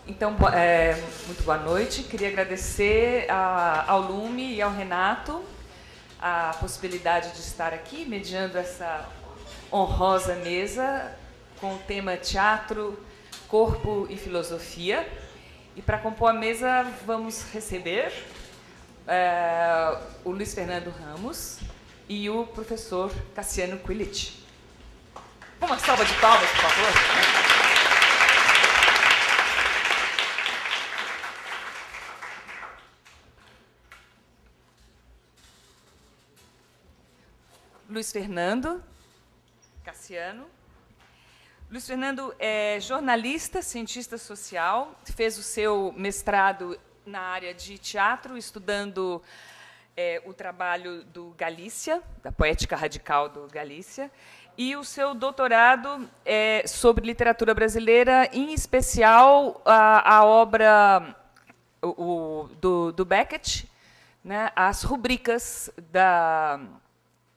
Então, muito boa noite. Queria agradecer ao Lume e ao Renato a possibilidade de estar aqui, mediando essa honrosa mesa com o tema Teatro, Corpo e Filosofia. E para compor a mesa, vamos receber o Luiz Fernando Ramos e o professor Cassiano Quilic. Uma salva de palmas, por favor. Luiz Fernando, Cassiano. Luiz Fernando é jornalista, cientista social, fez o seu mestrado na área de teatro, estudando o trabalho do Galícia, da poética radical do Galícia, e o seu doutorado é sobre literatura brasileira, em especial a obra do Beckett, né, as rubricas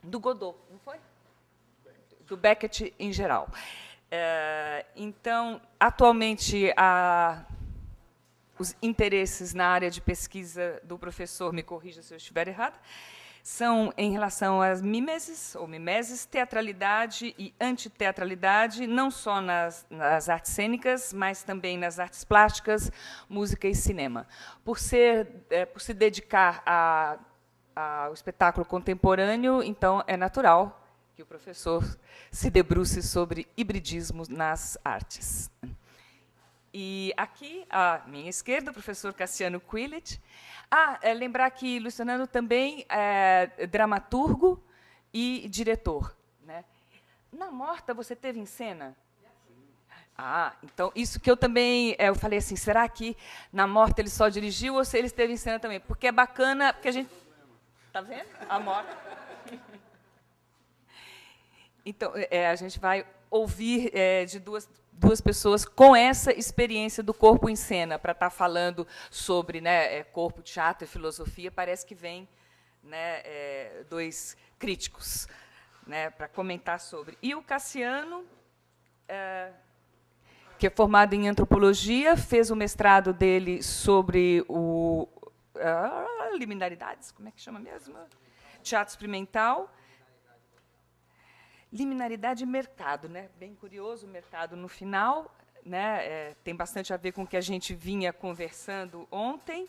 do Godot, não foi? Do Beckett em geral. Então, atualmente, os interesses na área de pesquisa do professor, me corrija se eu estiver errada, são em relação às mimeses, ou mimeses, teatralidade e antiteatralidade, não só nas artes cênicas, mas também nas artes plásticas, música e cinema. Por se dedicar ao espetáculo contemporâneo, então, é natural que o professor se debruce sobre hibridismo nas artes. E aqui, à minha esquerda, o professor Cassiano Quilic. Lembrar que Luiz Fernando também é dramaturgo e diretor, né? Na Morta, você teve em cena? Então, isso que eu também... eu falei assim, será que na Morta ele só dirigiu ou se ele esteve em cena também? Porque é bacana, porque a gente... Está vendo? A Morta. Então, a gente vai ouvir de duas pessoas com essa experiência do corpo em cena, para estar falando sobre, né, corpo, teatro e filosofia. Parece que vem, né, dois críticos, né, para comentar sobre. E o Cassiano, que é formado em antropologia, fez o mestrado dele sobre liminaridades, como é que chama mesmo? Teatro experimental. Liminaridade e mercado, né? Bem curioso o mercado no final, né? Tem bastante a ver com o que a gente vinha conversando ontem,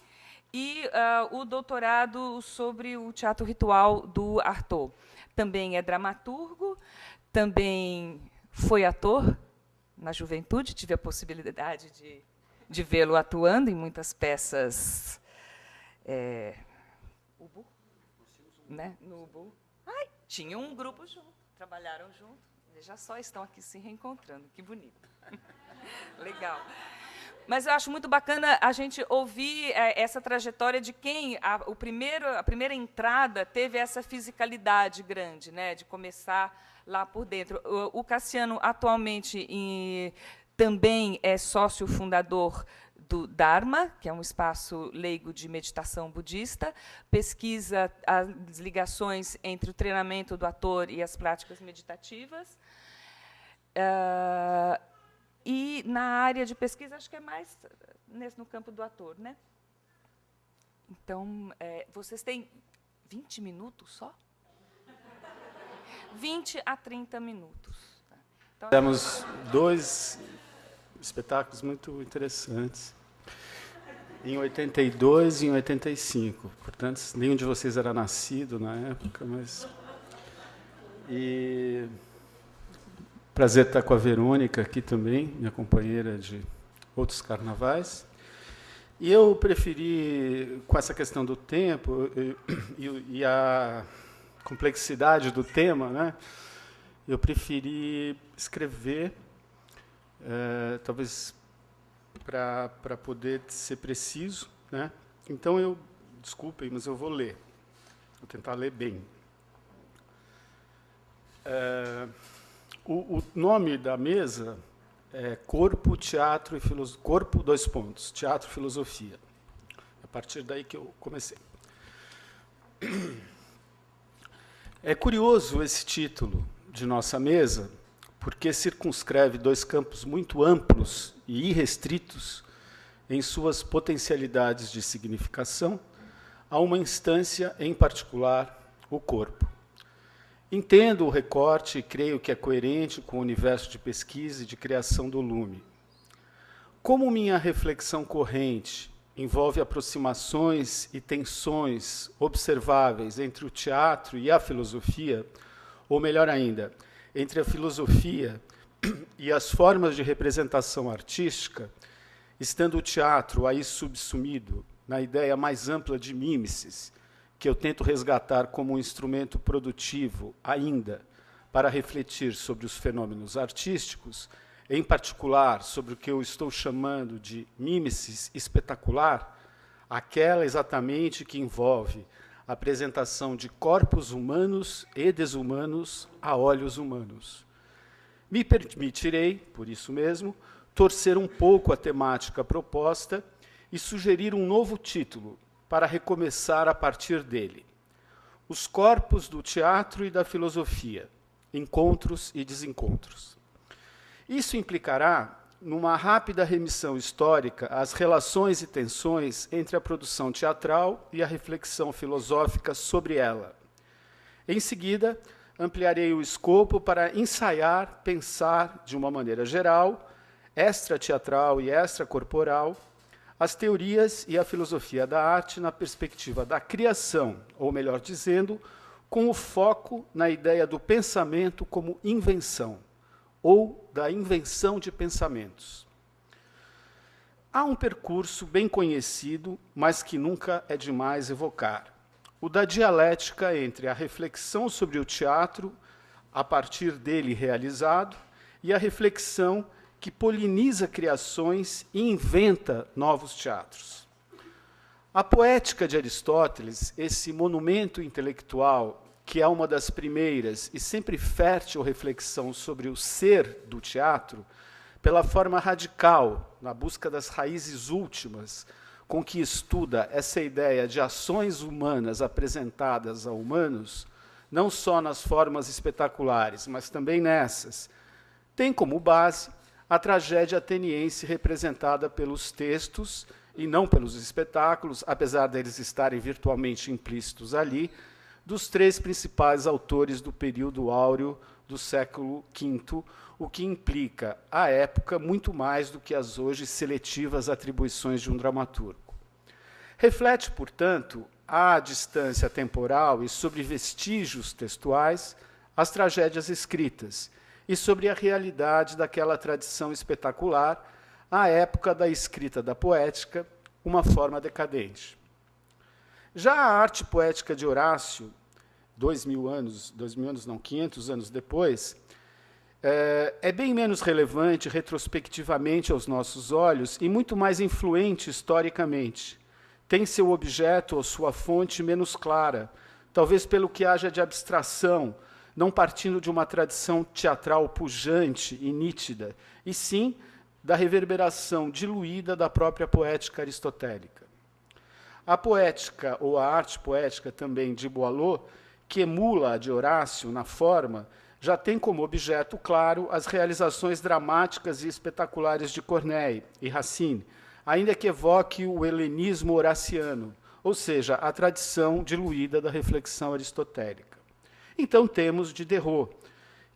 e o doutorado sobre o teatro ritual do Artaud. Também é dramaturgo, também foi ator na juventude, tive a possibilidade de vê-lo atuando em muitas peças Ubu, né? No Ubu. Tinha um grupo junto. Trabalharam juntos, já só estão aqui se reencontrando, que bonito. Legal. Mas eu acho muito bacana a gente ouvir essa trajetória de quem, a primeira entrada, teve essa fisicalidade grande, né, de começar lá por dentro. O Cassiano, atualmente, também é sócio fundador do Dharma, que é um espaço leigo de meditação budista, pesquisa as ligações entre o treinamento do ator e as práticas meditativas. E, na área de pesquisa, acho que é mais no campo do ator, né? Então, vocês têm 20 minutos só? 20 a 30 minutos. Então, temos dois espetáculos muito interessantes, em 82 e em 85. Portanto, nenhum de vocês era nascido na época, mas... E prazer estar com a Verônica aqui também, minha companheira de outros carnavais. E eu preferi, com essa questão do tempo e a complexidade do tema, né, eu preferi escrever, talvez para poder ser preciso, né? Então, desculpem, mas eu vou ler. Vou tentar ler bem. O nome da mesa é Corpo, Teatro e Filosofia. Corpo, : Teatro e Filosofia. A partir daí que eu comecei. É curioso esse título de nossa mesa, porque circunscreve dois campos muito amplos e irrestritos em suas potencialidades de significação, a uma instância em particular, o corpo. Entendo o recorte e creio que é coerente com o universo de pesquisa e de criação do Lume. Como minha reflexão corrente envolve aproximações e tensões observáveis entre o teatro e a filosofia, ou melhor ainda, entre a filosofia e as formas de representação artística, estando o teatro aí subsumido na ideia mais ampla de mimesis, que eu tento resgatar como um instrumento produtivo ainda para refletir sobre os fenômenos artísticos, em particular sobre o que eu estou chamando de mimesis espetacular, aquela exatamente que envolve a apresentação de corpos humanos e desumanos a olhos humanos. Me permitirei, por isso mesmo, torcer um pouco a temática proposta e sugerir um novo título para recomeçar a partir dele. Os corpos do teatro e da filosofia, encontros e desencontros. Isso implicará numa rápida remissão histórica às relações e tensões entre a produção teatral e a reflexão filosófica sobre ela. Em seguida, ampliarei o escopo para ensaiar, pensar, de uma maneira geral, extrateatral e extracorporal, as teorias e a filosofia da arte na perspectiva da criação, ou melhor dizendo, com o foco na ideia do pensamento como invenção, ou da invenção de pensamentos. Há um percurso bem conhecido, mas que nunca é demais evocar, o da dialética entre a reflexão sobre o teatro, a partir dele realizado, e a reflexão que poliniza criações e inventa novos teatros. A poética de Aristóteles, esse monumento intelectual, que é uma das primeiras e sempre fértil reflexão sobre o ser do teatro, pela forma radical, na busca das raízes últimas, com que estuda essa ideia de ações humanas apresentadas a humanos, não só nas formas espetaculares, mas também nessas, tem como base a tragédia ateniense representada pelos textos e não pelos espetáculos, apesar deles estarem virtualmente implícitos ali, dos três principais autores do período áureo do século V, o que implica, à época, muito mais do que as hoje seletivas atribuições de um dramaturgo. Reflete, portanto, à distância temporal e sobre vestígios textuais, as tragédias escritas, e sobre a realidade daquela tradição espetacular, à época da escrita da poética, uma forma decadente. Já a arte poética de Horácio, 500 anos depois, é bem menos relevante retrospectivamente aos nossos olhos e muito mais influente historicamente. Tem seu objeto ou sua fonte menos clara, talvez pelo que haja de abstração, não partindo de uma tradição teatral pujante e nítida, e sim da reverberação diluída da própria poética aristotélica. A poética, ou a arte poética também de Boileau, que emula a de Horácio na forma, já tem como objeto claro as realizações dramáticas e espetaculares de Corneille e Racine, ainda que evoque o helenismo horaciano, ou seja, a tradição diluída da reflexão aristotélica. Então temos Diderot,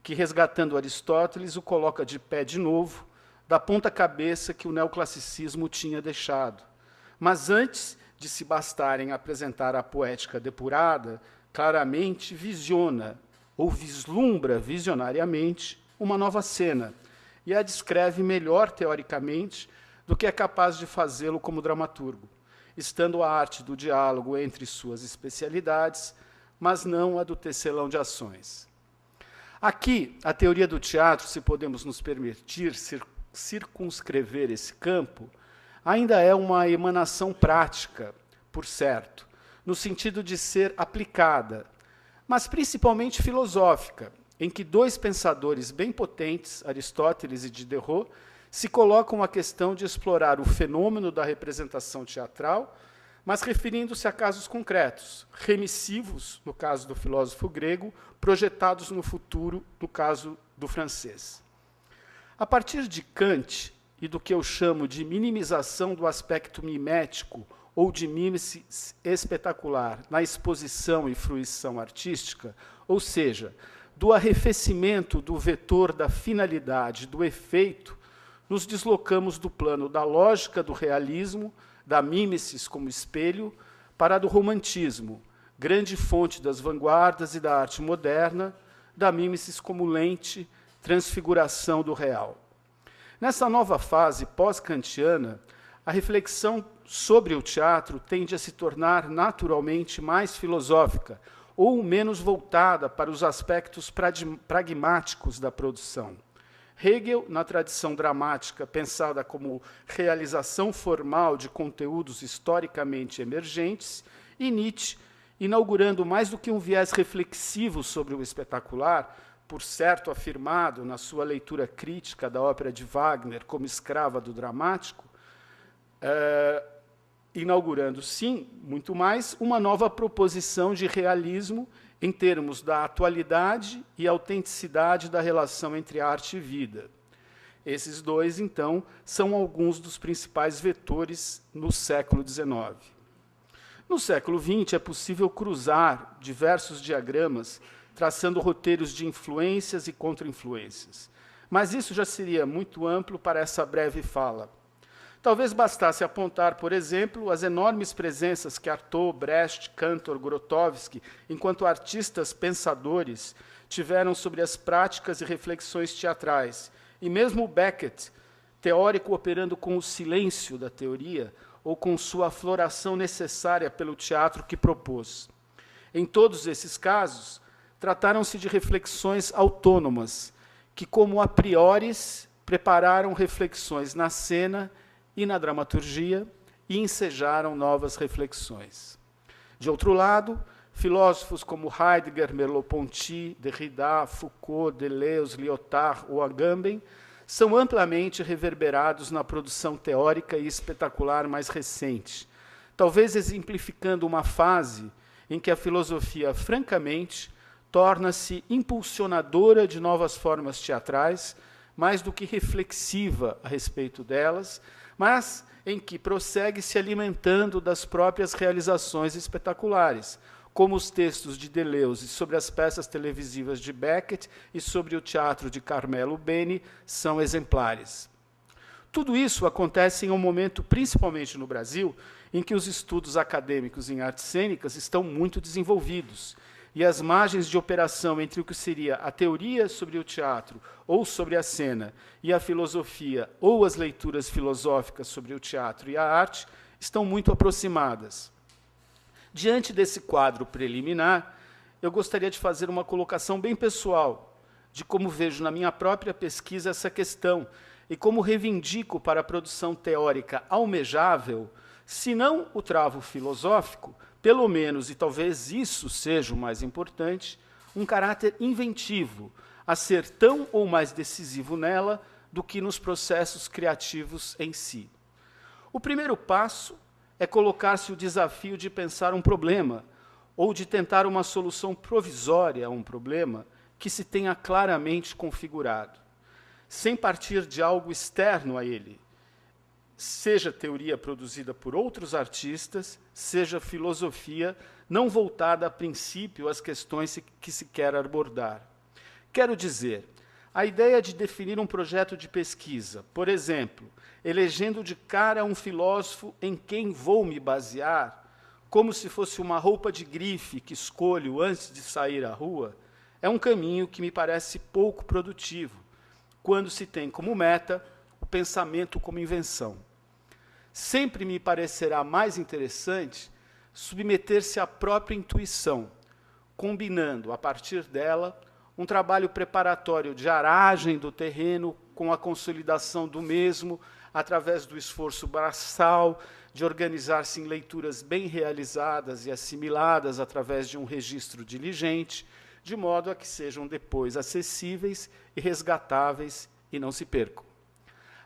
que, resgatando Aristóteles, o coloca de pé de novo, da ponta cabeça que o neoclassicismo tinha deixado. Mas antes de se bastarem apresentar a poética depurada, claramente visiona, ou vislumbra visionariamente, uma nova cena, e a descreve melhor teoricamente do que é capaz de fazê-lo como dramaturgo, estando a arte do diálogo entre suas especialidades, mas não a do tecelão de ações. Aqui, a teoria do teatro, se podemos nos permitir circunscrever esse campo, ainda é uma emanação prática, por certo, no sentido de ser aplicada, mas principalmente filosófica, em que dois pensadores bem potentes, Aristóteles e Diderot, se colocam a questão de explorar o fenômeno da representação teatral, mas referindo-se a casos concretos, remissivos, no caso do filósofo grego, projetados no futuro, no caso do francês. A partir de Kant, e do que eu chamo de minimização do aspecto mimético ou de mímese espetacular na exposição e fruição artística, ou seja, do arrefecimento do vetor da finalidade, do efeito, nos deslocamos do plano da lógica do realismo, da mimesis como espelho, para a do romantismo, grande fonte das vanguardas e da arte moderna, da mimesis como lente, transfiguração do real. Nessa nova fase pós-kantiana, a reflexão sobre o teatro tende a se tornar naturalmente mais filosófica, ou menos voltada para os aspectos pragmáticos da produção. Hegel, na tradição dramática pensada como realização formal de conteúdos historicamente emergentes, e Nietzsche, inaugurando mais do que um viés reflexivo sobre o espetacular, por certo afirmado na sua leitura crítica da ópera de Wagner como escrava do dramático, inaugurando, sim, muito mais, uma nova proposição de realismo em termos da atualidade e autenticidade da relação entre arte e vida. Esses dois, então, são alguns dos principais vetores no século XIX. No século XX, é possível cruzar diversos diagramas, traçando roteiros de influências e contra-influências. Mas isso já seria muito amplo para essa breve fala. Talvez bastasse apontar, por exemplo, as enormes presenças que Artaud, Brecht, Cantor, Grotowski, enquanto artistas pensadores, tiveram sobre as práticas e reflexões teatrais. E mesmo Beckett, teórico operando com o silêncio da teoria, ou com sua afloração necessária pelo teatro que propôs. Em todos esses casos, trataram-se de reflexões autônomas, que, como a priori, prepararam reflexões na cena e na dramaturgia e ensejaram novas reflexões. De outro lado, filósofos como Heidegger, Merleau-Ponty, Derrida, Foucault, Deleuze, Lyotard ou Agamben são amplamente reverberados na produção teórica e espetacular mais recente, talvez exemplificando uma fase em que a filosofia, francamente, torna-se impulsionadora de novas formas teatrais, mais do que reflexiva a respeito delas, mas em que prossegue se alimentando das próprias realizações espetaculares, como os textos de Deleuze sobre as peças televisivas de Beckett e sobre o teatro de Carmelo Beni são exemplares. Tudo isso acontece em um momento, principalmente no Brasil, em que os estudos acadêmicos em artes cênicas estão muito desenvolvidos, e as margens de operação entre o que seria a teoria sobre o teatro ou sobre a cena e a filosofia ou as leituras filosóficas sobre o teatro e a arte estão muito aproximadas. Diante desse quadro preliminar, eu gostaria de fazer uma colocação bem pessoal de como vejo na minha própria pesquisa essa questão e como reivindico para a produção teórica almejável, se não o travo filosófico, pelo menos, e talvez isso seja o mais importante, um caráter inventivo, a ser tão ou mais decisivo nela do que nos processos criativos em si. O primeiro passo é colocar-se o desafio de pensar um problema, ou de tentar uma solução provisória a um problema que se tenha claramente configurado, sem partir de algo externo a ele, seja teoria produzida por outros artistas, seja filosofia não voltada a princípio às questões que se quer abordar. Quero dizer, a ideia de definir um projeto de pesquisa, por exemplo, elegendo de cara um filósofo em quem vou me basear, como se fosse uma roupa de grife que escolho antes de sair à rua, é um caminho que me parece pouco produtivo, quando se tem como meta o pensamento como invenção. Sempre me parecerá mais interessante submeter-se à própria intuição, combinando, a partir dela, um trabalho preparatório de aragem do terreno com a consolidação do mesmo, através do esforço braçal, de organizar-se em leituras bem realizadas e assimiladas através de um registro diligente, de modo a que sejam depois acessíveis e resgatáveis e não se percam.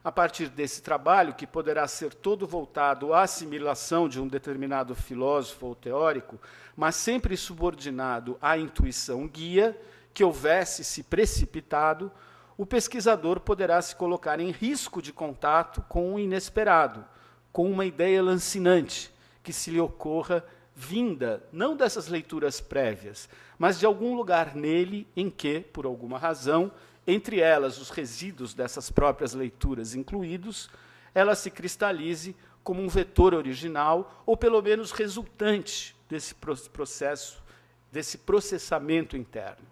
A partir desse trabalho, que poderá ser todo voltado à assimilação de um determinado filósofo ou teórico, mas sempre subordinado à intuição guia, que houvesse se precipitado, o pesquisador poderá se colocar em risco de contato com o inesperado, com uma ideia lancinante que se lhe ocorra vinda, não dessas leituras prévias, mas de algum lugar nele em que, por alguma razão, entre elas os resíduos dessas próprias leituras incluídos, ela se cristalize como um vetor original, ou pelo menos resultante desse processo, desse processamento interno.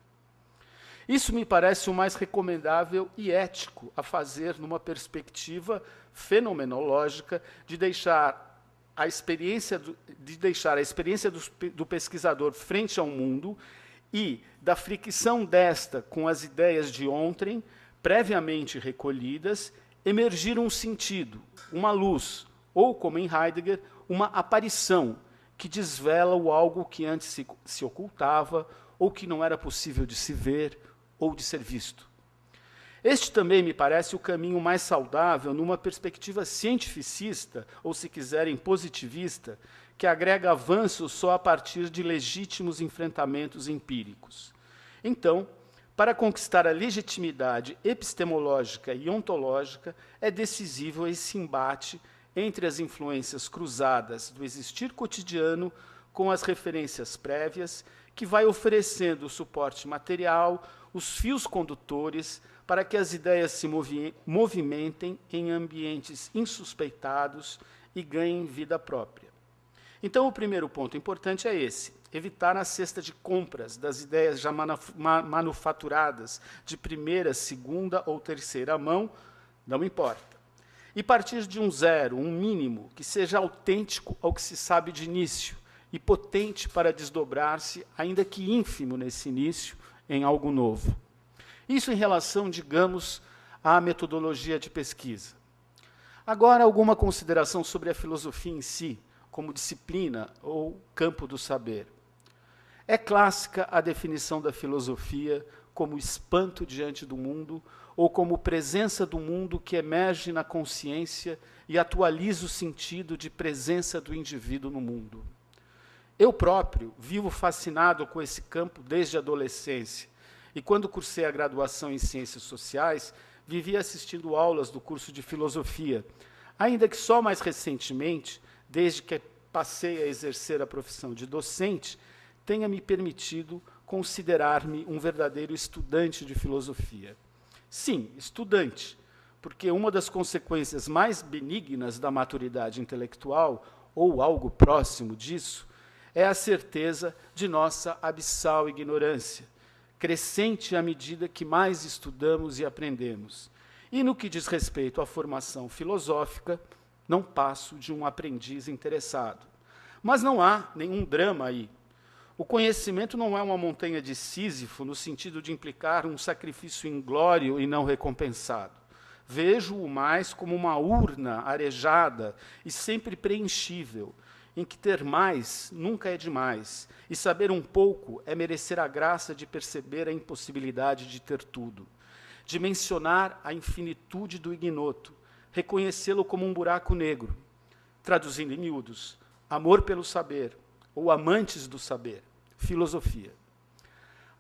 Isso me parece o mais recomendável e ético a fazer numa perspectiva fenomenológica de deixar a experiência do pesquisador frente ao mundo e da fricção desta com as ideias de ontem, previamente recolhidas, emergir um sentido, uma luz, ou, como em Heidegger, uma aparição que desvela o algo que antes se ocultava ou que não era possível de se ver ou de ser visto. Este também me parece o caminho mais saudável numa perspectiva cientificista, ou, se quiserem, positivista, que agrega avanços só a partir de legítimos enfrentamentos empíricos. Então, para conquistar a legitimidade epistemológica e ontológica, é decisivo esse embate entre as influências cruzadas do existir cotidiano com as referências prévias, que vai oferecendo o suporte material, os fios condutores, para que as ideias se movimentem em ambientes insuspeitados e ganhem vida própria. Então, o primeiro ponto importante é esse: evitar a cesta de compras das ideias já manufaturadas de primeira, segunda ou terceira mão, não importa. E partir de um zero, um mínimo, que seja autêntico ao que se sabe de início e potente para desdobrar-se, ainda que ínfimo nesse início, em algo novo. Isso em relação, digamos, à metodologia de pesquisa. Agora, alguma consideração sobre a filosofia em si, como disciplina ou campo do saber. É clássica a definição da filosofia como espanto diante do mundo ou como presença do mundo que emerge na consciência e atualiza o sentido de presença do indivíduo no mundo. Eu próprio vivo fascinado com esse campo desde a adolescência, e quando cursei a graduação em Ciências Sociais, vivi assistindo aulas do curso de Filosofia, ainda que só mais recentemente, desde que passei a exercer a profissão de docente, tenha me permitido considerar-me um verdadeiro estudante de filosofia. Sim, estudante, porque uma das consequências mais benignas da maturidade intelectual, ou algo próximo disso, é a certeza de nossa abissal ignorância, crescente à medida que mais estudamos e aprendemos. E no que diz respeito à formação filosófica, não passo de um aprendiz interessado. Mas não há nenhum drama aí. O conhecimento não é uma montanha de Sísifo, no sentido de implicar um sacrifício inglório e não recompensado. Vejo-o mais como uma urna arejada e sempre preenchível, em que ter mais nunca é demais, e saber um pouco é merecer a graça de perceber a impossibilidade de ter tudo, de mencionar a infinitude do ignoto, reconhecê-lo como um buraco negro, traduzindo em miúdos, amor pelo saber, ou amantes do saber, filosofia.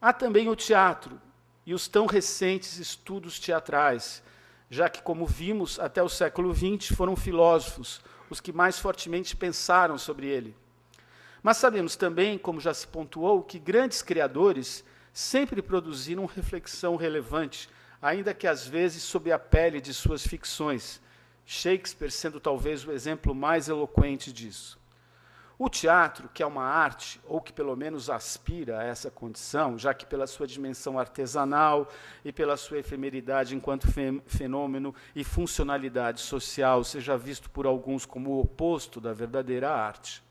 Há também o teatro e os tão recentes estudos teatrais, já que, como vimos, até o século XX foram filósofos os que mais fortemente pensaram sobre ele. Mas sabemos também, como já se pontuou, que grandes criadores sempre produziram reflexão relevante, ainda que às vezes sob a pele de suas ficções, Shakespeare sendo talvez o exemplo mais eloquente disso. O teatro, que é uma arte, ou que pelo menos aspira a essa condição, já que pela sua dimensão artesanal e pela sua efemeridade enquanto fenômeno e funcionalidade social, seja visto por alguns como o oposto da verdadeira arte.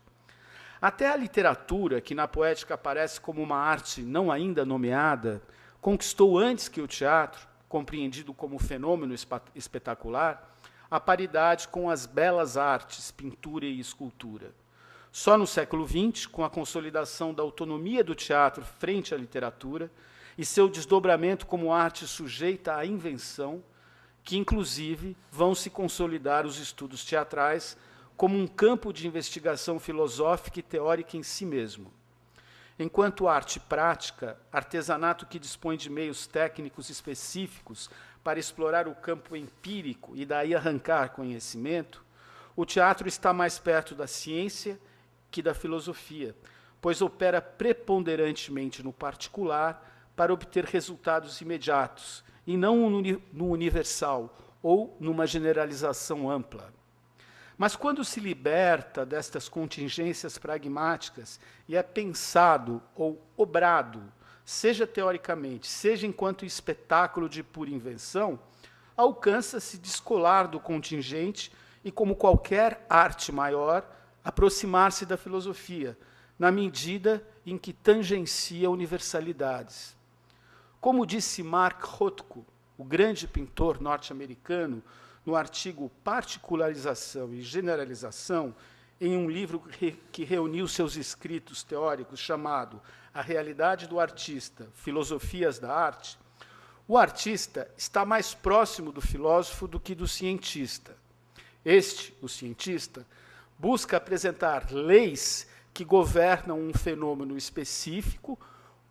Até a literatura, que na poética aparece como uma arte não ainda nomeada, conquistou antes que o teatro, compreendido como fenômeno espetacular, a paridade com as belas artes, pintura e escultura. Só no século XX, com a consolidação da autonomia do teatro frente à literatura e seu desdobramento como arte sujeita à invenção, que, inclusive, vão se consolidar os estudos teatrais como um campo de investigação filosófica e teórica em si mesmo. enquanto arte prática, artesanato que dispõe de meios técnicos específicos para explorar o campo empírico e daí arrancar conhecimento, o teatro está mais perto da ciência que da filosofia, pois opera preponderantemente no particular para obter resultados imediatos, e não no universal ou numa generalização ampla. Mas quando se liberta destas contingências pragmáticas e é pensado ou obrado, seja teoricamente, seja enquanto espetáculo de pura invenção, alcança-se descolar do contingente e, como qualquer arte maior, aproximar-se da filosofia, na medida em que tangencia universalidades. Como disse Mark Rothko, o grande pintor norte-americano, no artigo Particularização e Generalização, em um livro que reuniu seus escritos teóricos chamado A Realidade do Artista, Filosofias da Arte, o artista está mais próximo do filósofo do que do cientista. Este, o cientista, busca apresentar leis que governam um fenômeno específico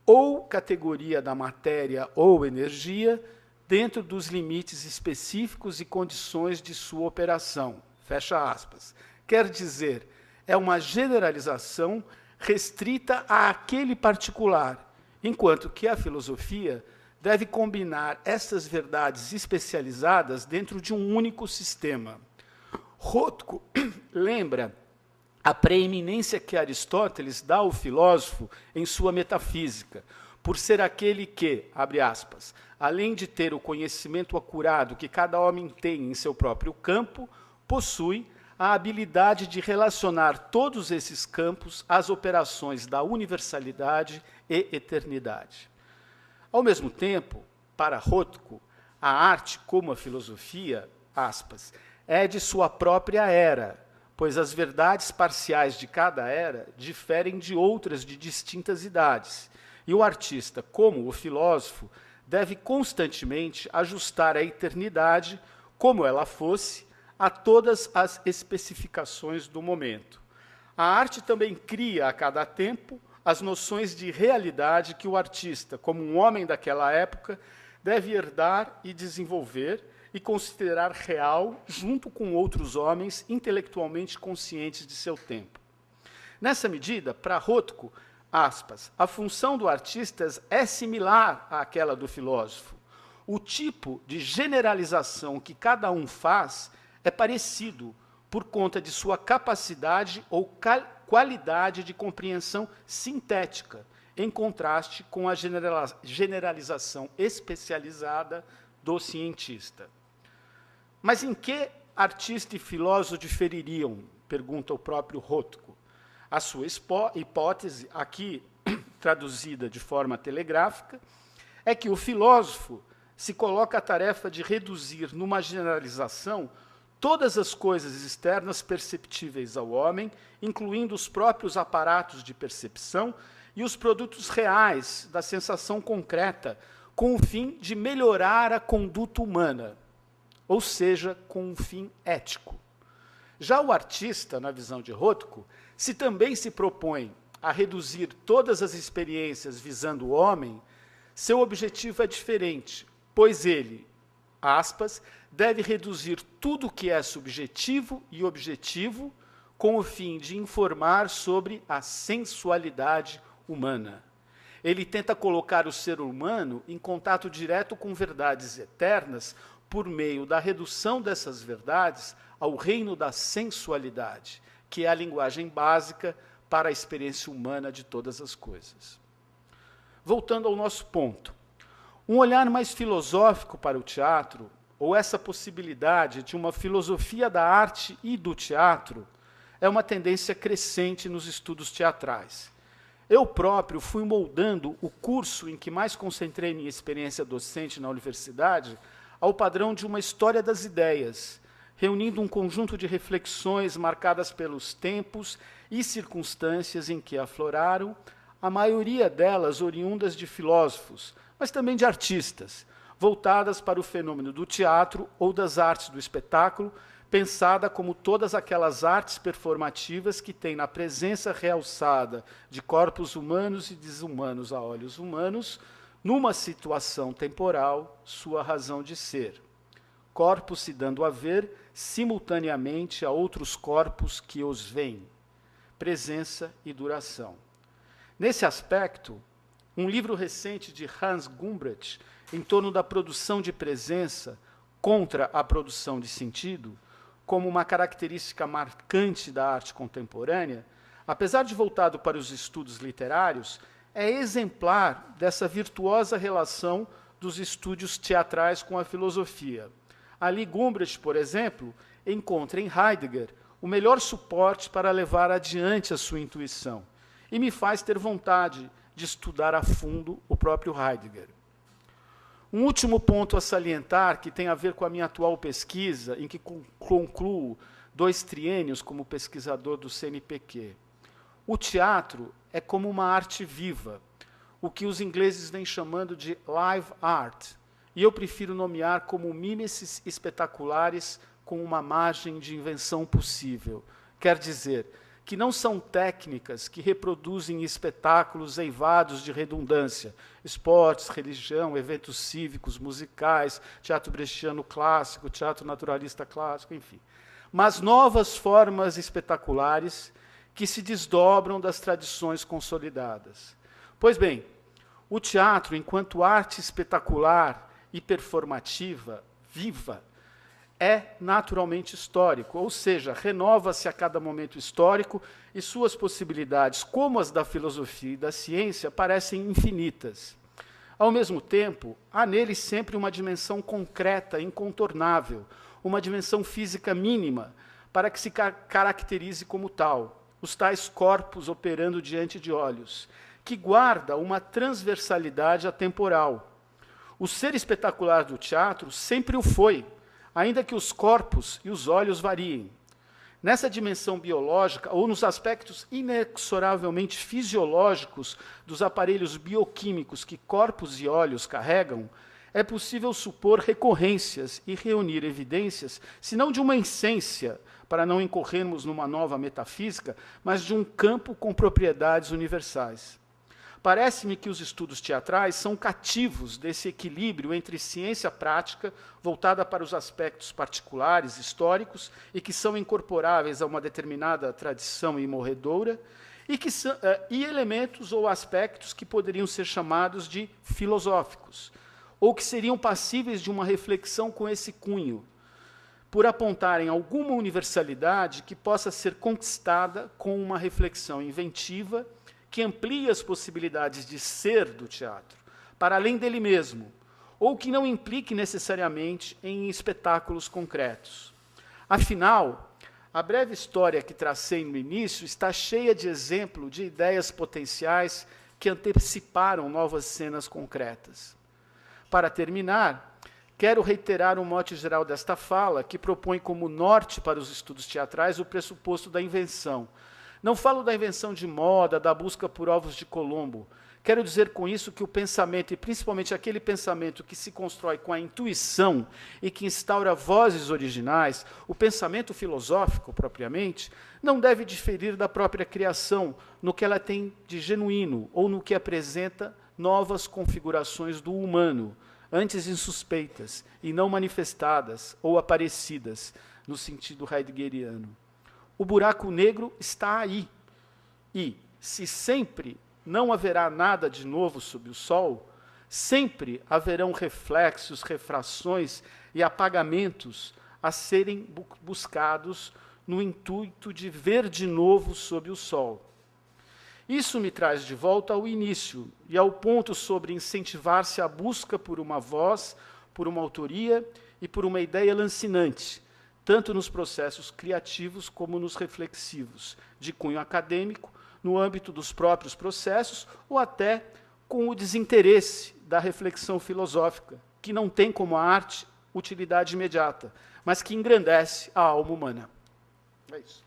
ou categoria da matéria ou energia dentro dos limites específicos e condições de sua operação. Fecha aspas. Quer dizer, é uma generalização restrita àquele particular, enquanto que a filosofia deve combinar essas verdades especializadas dentro de um único sistema. Rothko lembra a preeminência que Aristóteles dá ao filósofo em sua metafísica, por ser aquele que, abre aspas, além de ter o conhecimento acurado que cada homem tem em seu próprio campo, possui a habilidade de relacionar todos esses campos às operações da universalidade e eternidade. Ao mesmo tempo, para Rothko, a arte, como a filosofia, aspas, é de sua própria era, pois as verdades parciais de cada era diferem de outras de distintas idades, e o artista, como o filósofo, deve constantemente ajustar a eternidade, como ela fosse, a todas as especificações do momento. A arte também cria, a cada tempo, as noções de realidade que o artista, como um homem daquela época, deve herdar e desenvolver e considerar real junto com outros homens intelectualmente conscientes de seu tempo. Nessa medida, para Rothko, aspas, a função do artista é similar àquela do filósofo. O tipo de generalização que cada um faz é parecido por conta de sua capacidade ou qualidade de compreensão sintética, em contraste com a generalização especializada do cientista. Mas em que artista e filósofo difeririam? Pergunta o próprio Rothko. A sua hipótese, aqui traduzida de forma telegráfica, é que o filósofo se coloca a tarefa de reduzir numa generalização todas as coisas externas perceptíveis ao homem, incluindo os próprios aparatos de percepção e os produtos reais da sensação concreta, com o fim de melhorar a conduta humana, ou seja, com um fim ético. Já o artista, na visão de Rothko, se também se propõe a reduzir todas as experiências visando o homem, seu objetivo é diferente, pois ele, aspas, deve reduzir tudo que é subjetivo e objetivo com o fim de informar sobre a sensualidade humana. Ele tenta colocar o ser humano em contato direto com verdades eternas por meio da redução dessas verdades ao reino da sensualidade, que é a linguagem básica para a experiência humana de todas as coisas. Voltando ao nosso ponto, um olhar mais filosófico para o teatro, ou essa possibilidade de uma filosofia da arte e do teatro, é uma tendência crescente nos estudos teatrais. Eu próprio fui moldando o curso em que mais concentrei minha experiência docente na universidade ao padrão de uma história das ideias, reunindo um conjunto de reflexões marcadas pelos tempos e circunstâncias em que afloraram, a maioria delas oriundas de filósofos, mas também de artistas, voltadas para o fenômeno do teatro ou das artes do espetáculo, pensada como todas aquelas artes performativas que têm na presença realçada de corpos humanos e desumanos a olhos humanos, numa situação temporal, sua razão de ser. Corpos se dando a ver simultaneamente a outros corpos que os veem. Presença e duração. Nesse aspecto, um livro recente de Hans Gumbrecht, em torno da produção de presença contra a produção de sentido, como uma característica marcante da arte contemporânea, apesar de voltado para os estudos literários, é exemplar dessa virtuosa relação dos estúdios teatrais com a filosofia. Ali, Gumbrecht, por exemplo, encontra em Heidegger o melhor suporte para levar adiante a sua intuição, e me faz ter vontade de estudar a fundo o próprio Heidegger. Um último ponto a salientar, que tem a ver com a minha atual pesquisa, em que concluo 2 triênios como pesquisador do CNPq. O teatro é como uma arte viva, o que os ingleses vêm chamando de live art, e eu prefiro nomear como mimeses espetaculares com uma margem de invenção possível. Quer dizer, que não são técnicas que reproduzem espetáculos eivados de redundância, esportes, religião, eventos cívicos, musicais, teatro brechtiano clássico, teatro naturalista clássico, enfim. Mas novas formas espetaculares que se desdobram das tradições consolidadas. Pois bem, o teatro, enquanto arte espetacular e performativa, viva, é naturalmente histórico, ou seja, renova-se a cada momento histórico e suas possibilidades, como as da filosofia e da ciência, parecem infinitas. Ao mesmo tempo, há nele sempre uma dimensão concreta, incontornável, uma dimensão física mínima, para que se caracterize como tal, os tais corpos operando diante de olhos, que guarda uma transversalidade atemporal. O ser espetacular do teatro sempre o foi, ainda que os corpos e os olhos variem. Nessa dimensão biológica, ou nos aspectos inexoravelmente fisiológicos dos aparelhos bioquímicos que corpos e olhos carregam, é possível supor recorrências e reunir evidências, se não de uma essência, para não incorrermos numa nova metafísica, mas de um campo com propriedades universais. Parece-me que os estudos teatrais são cativos desse equilíbrio entre ciência prática, voltada para os aspectos particulares, históricos, e que são incorporáveis a uma determinada tradição imorredoura, e elementos ou aspectos que poderiam ser chamados de filosóficos, ou que seriam passíveis de uma reflexão com esse cunho, por apontarem alguma universalidade que possa ser conquistada com uma reflexão inventiva, que amplia as possibilidades de ser do teatro, para além dele mesmo, ou que não implique necessariamente em espetáculos concretos. Afinal, a breve história que tracei no início está cheia de exemplo de ideias potenciais que anteciparam novas cenas concretas. Para terminar, quero reiterar o mote geral desta fala, que propõe como norte para os estudos teatrais o pressuposto da invenção. Não falo da invenção de moda, da busca por ovos de Colombo. Quero dizer com isso que o pensamento, e principalmente aquele pensamento que se constrói com a intuição e que instaura vozes originais, o pensamento filosófico, propriamente, não deve diferir da própria criação no que ela tem de genuíno ou no que apresenta novas configurações do humano, antes insuspeitas e não manifestadas ou aparecidas, no sentido heideggeriano. O buraco negro está aí. E, se sempre não haverá nada de novo sob o sol, sempre haverão reflexos, refrações e apagamentos a serem buscados no intuito de ver de novo sob o sol. Isso me traz de volta ao início e ao ponto sobre incentivar-se a busca por uma voz, por uma autoria e por uma ideia lancinante, tanto nos processos criativos como nos reflexivos, de cunho acadêmico, no âmbito dos próprios processos, ou até com o desinteresse da reflexão filosófica, que não tem como arte utilidade imediata, mas que engrandece a alma humana. É isso.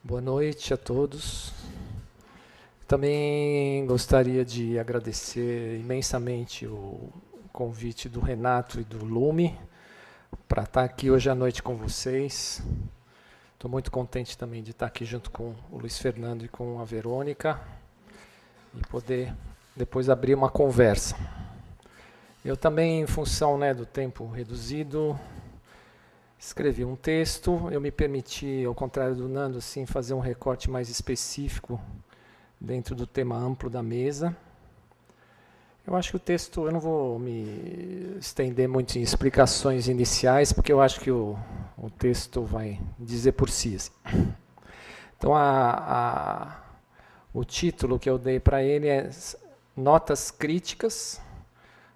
Boa noite a todos. Também gostaria de agradecer imensamente o convite do Renato e do Lume para estar aqui hoje à noite com vocês. Estou muito contente também de estar aqui junto com o Luiz Fernando e com a Verônica e poder depois abrir uma conversa. Eu também, em função, do tempo reduzido, escrevi um texto. Eu me permiti, ao contrário do Nando, assim, fazer um recorte mais específico dentro do tema amplo da mesa. Eu acho que o texto, eu não vou me estender muito em explicações iniciais, porque eu acho que o texto vai dizer por si. Assim. Então, o título que eu dei para ele é Notas Críticas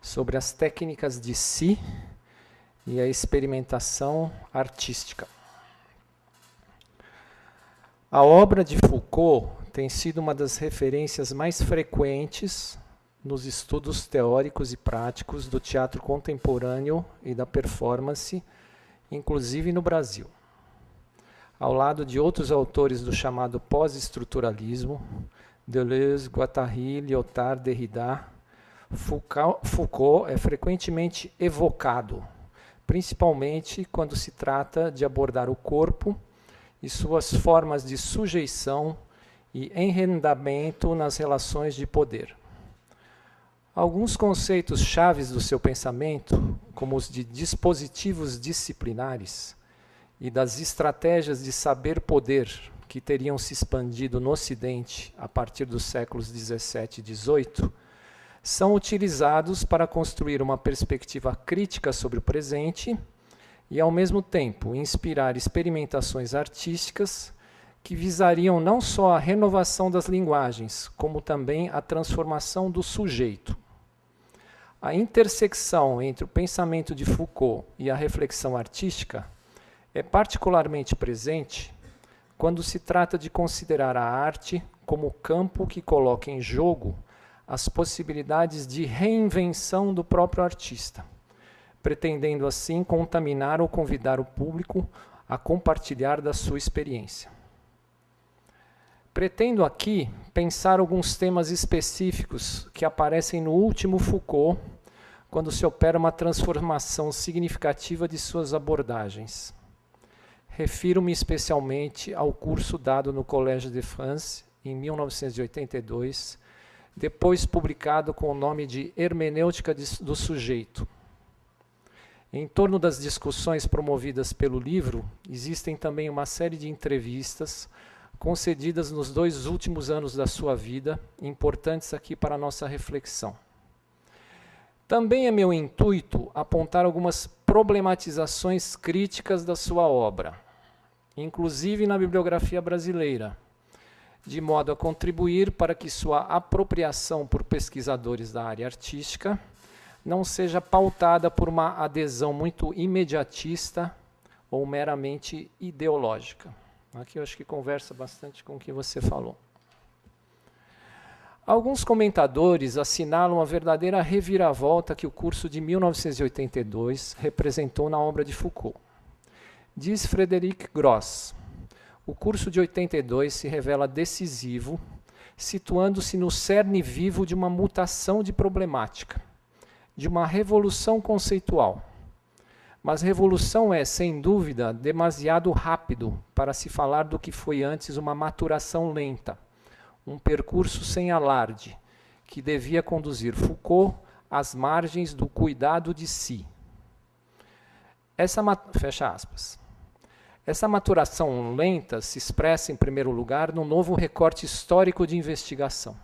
sobre as técnicas de si e a experimentação artística. A obra de Foucault tem sido uma das referências mais frequentes nos estudos teóricos e práticos do teatro contemporâneo e da performance, inclusive no Brasil. Ao lado de outros autores do chamado pós-estruturalismo, Deleuze, Guattari, Lyotard, Derrida, Foucault é frequentemente evocado, principalmente quando se trata de abordar o corpo e suas formas de sujeição e enredamento nas relações de poder. Alguns conceitos chaves do seu pensamento, como os de dispositivos disciplinares e das estratégias de saber-poder que teriam se expandido no Ocidente a partir dos séculos XVII e XVIII, são utilizados para construir uma perspectiva crítica sobre o presente e, ao mesmo tempo, inspirar experimentações artísticas que visariam não só a renovação das linguagens, como também a transformação do sujeito. A intersecção entre o pensamento de Foucault e a reflexão artística é particularmente presente quando se trata de considerar a arte como campo que coloca em jogo as possibilidades de reinvenção do próprio artista, pretendendo assim contaminar ou convidar o público a compartilhar da sua experiência. Pretendo aqui pensar alguns temas específicos que aparecem no último Foucault, quando se opera uma transformação significativa de suas abordagens. Refiro-me especialmente ao curso dado no Collège de France, em 1982, depois publicado com o nome de Hermenêutica do Sujeito. Em torno das discussões promovidas pelo livro, existem também uma série de entrevistas concedidas nos 2 últimos anos da sua vida, importantes aqui para a nossa reflexão. Também é meu intuito apontar algumas problematizações críticas da sua obra, inclusive na bibliografia brasileira, de modo a contribuir para que sua apropriação por pesquisadores da área artística não seja pautada por uma adesão muito imediatista ou meramente ideológica. Aqui eu acho que conversa bastante com o que você falou. Alguns comentadores assinalam a verdadeira reviravolta que o curso de 1982 representou na obra de Foucault. Diz Frederic Gross, o curso de 82 se revela decisivo, situando-se no cerne vivo de uma mutação de problemática, de uma revolução conceitual. Mas revolução é, sem dúvida, demasiado rápido para se falar do que foi antes uma maturação lenta, um percurso sem alarde, que devia conduzir Foucault às margens do cuidado de si. Fecha aspas. Essa maturação lenta se expressa, em primeiro lugar, no novo recorte histórico de investigação.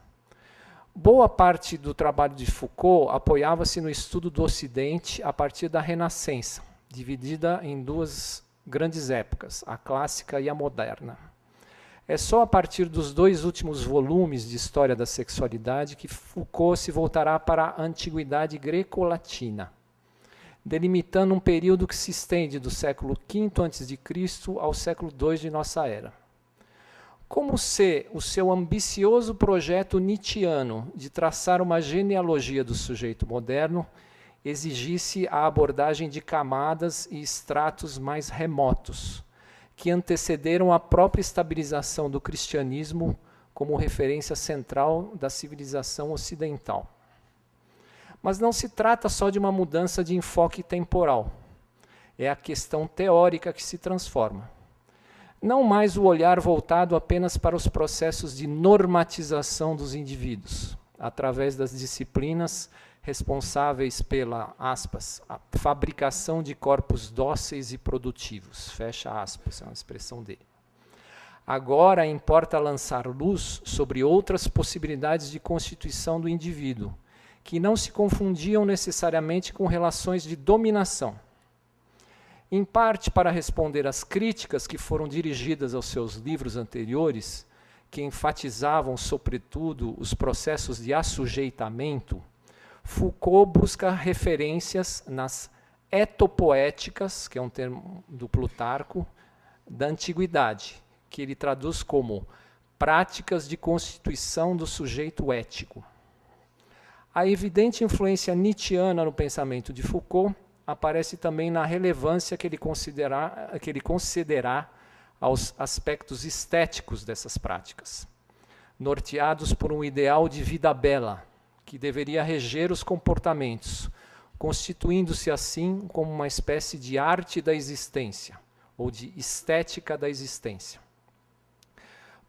Boa parte do trabalho de Foucault apoiava-se no estudo do Ocidente a partir da Renascença, dividida em 2 grandes épocas, a clássica e a moderna. É só a partir dos 2 últimos volumes de História da Sexualidade que Foucault se voltará para a antiguidade greco-latina, delimitando um período que se estende do século V a.C. ao século II de nossa era. Como se o seu ambicioso projeto nietzschiano de traçar uma genealogia do sujeito moderno exigisse a abordagem de camadas e estratos mais remotos, que antecederam a própria estabilização do cristianismo como referência central da civilização ocidental. Mas não se trata só de uma mudança de enfoque temporal. É a questão teórica que se transforma. Não mais o olhar voltado apenas para os processos de normatização dos indivíduos, através das disciplinas responsáveis pela, aspas, a fabricação de corpos dóceis e produtivos, fecha aspas, é uma expressão dele. Agora importa lançar luz sobre outras possibilidades de constituição do indivíduo, que não se confundiam necessariamente com relações de dominação. Em parte para responder às críticas que foram dirigidas aos seus livros anteriores, que enfatizavam, sobretudo, os processos de assujeitamento, Foucault busca referências nas etopoéticas, que é um termo do Plutarco, da antiguidade, que ele traduz como práticas de constituição do sujeito ético. A evidente influência nietzschiana no pensamento de Foucault aparece também na relevância que ele concederá aos aspectos estéticos dessas práticas, norteados por um ideal de vida bela, que deveria reger os comportamentos, constituindo-se assim como uma espécie de arte da existência, ou de estética da existência.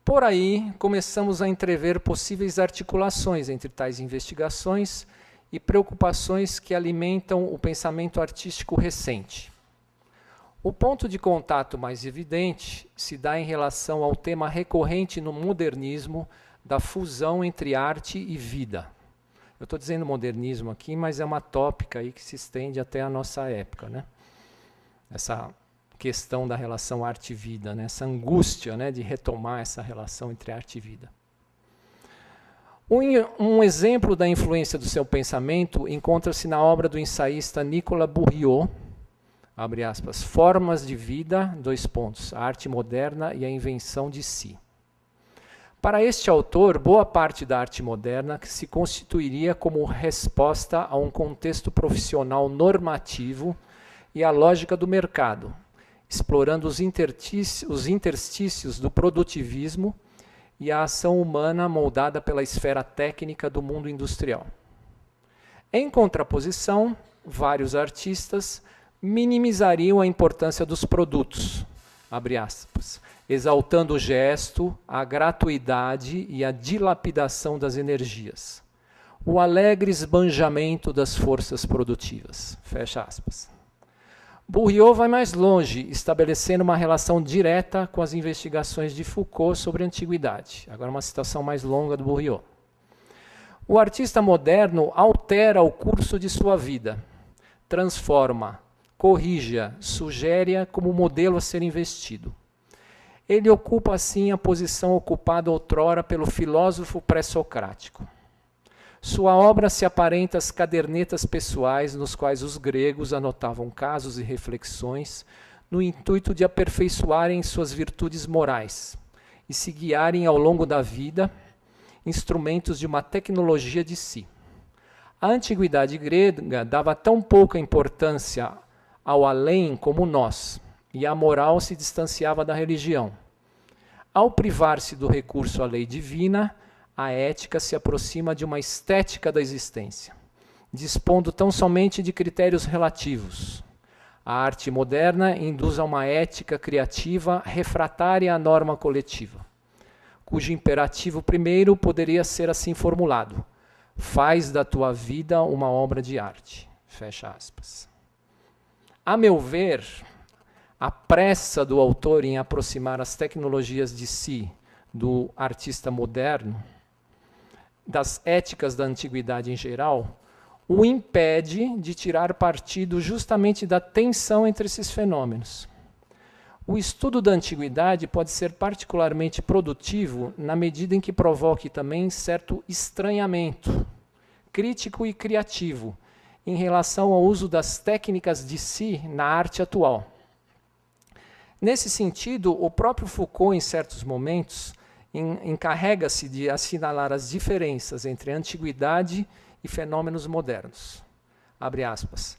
Por aí, começamos a entrever possíveis articulações entre tais investigações e preocupações que alimentam o pensamento artístico recente. O ponto de contato mais evidente se dá em relação ao tema recorrente no modernismo da fusão entre arte e vida. Eu estou dizendo modernismo aqui, mas é uma tópica aí que se estende até a nossa época, né? Essa questão da relação arte e vida, né? Essa angústia, né, de retomar essa relação entre arte e vida. Um exemplo da influência do seu pensamento encontra-se na obra do ensaísta Nicolas Bourriaud, abre aspas, Formas de Vida, a arte moderna e a invenção de si. Para este autor, boa parte da arte moderna se constituiria como resposta a um contexto profissional normativo e à lógica do mercado, explorando os interstícios do produtivismo e a ação humana moldada pela esfera técnica do mundo industrial. Em contraposição, vários artistas minimizariam a importância dos produtos, abre aspas, exaltando o gesto, a gratuidade e a dilapidação das energias, o alegre esbanjamento das forças produtivas, fecha aspas. Bourriaud vai mais longe, estabelecendo uma relação direta com as investigações de Foucault sobre a antiguidade. Agora uma citação mais longa do Bourriaud. O artista moderno altera o curso de sua vida, transforma, corrige-a, sugere-a como modelo a ser investido. Ele ocupa, assim, a posição ocupada outrora pelo filósofo pré-socrático. Sua obra se aparenta às cadernetas pessoais nos quais os gregos anotavam casos e reflexões no intuito de aperfeiçoarem suas virtudes morais e se guiarem ao longo da vida instrumentos de uma tecnologia de si. A antiguidade grega dava tão pouca importância ao além como nós, e a moral se distanciava da religião. Ao privar-se do recurso à lei divina, a ética se aproxima de uma estética da existência, dispondo tão somente de critérios relativos. A arte moderna induz a uma ética criativa refratária à norma coletiva, cujo imperativo primeiro poderia ser assim formulado: faz da tua vida uma obra de arte. Fecha aspas. A meu ver, a pressa do autor em aproximar as tecnologias de si, do artista moderno, das éticas da antiguidade em geral, o impede de tirar partido justamente da tensão entre esses fenômenos. O estudo da antiguidade pode ser particularmente produtivo na medida em que provoque também certo estranhamento, crítico e criativo, em relação ao uso das técnicas de si na arte atual. Nesse sentido, o próprio Foucault, em certos momentos, encarrega-se de assinalar as diferenças entre a antiguidade e fenômenos modernos. Abre aspas.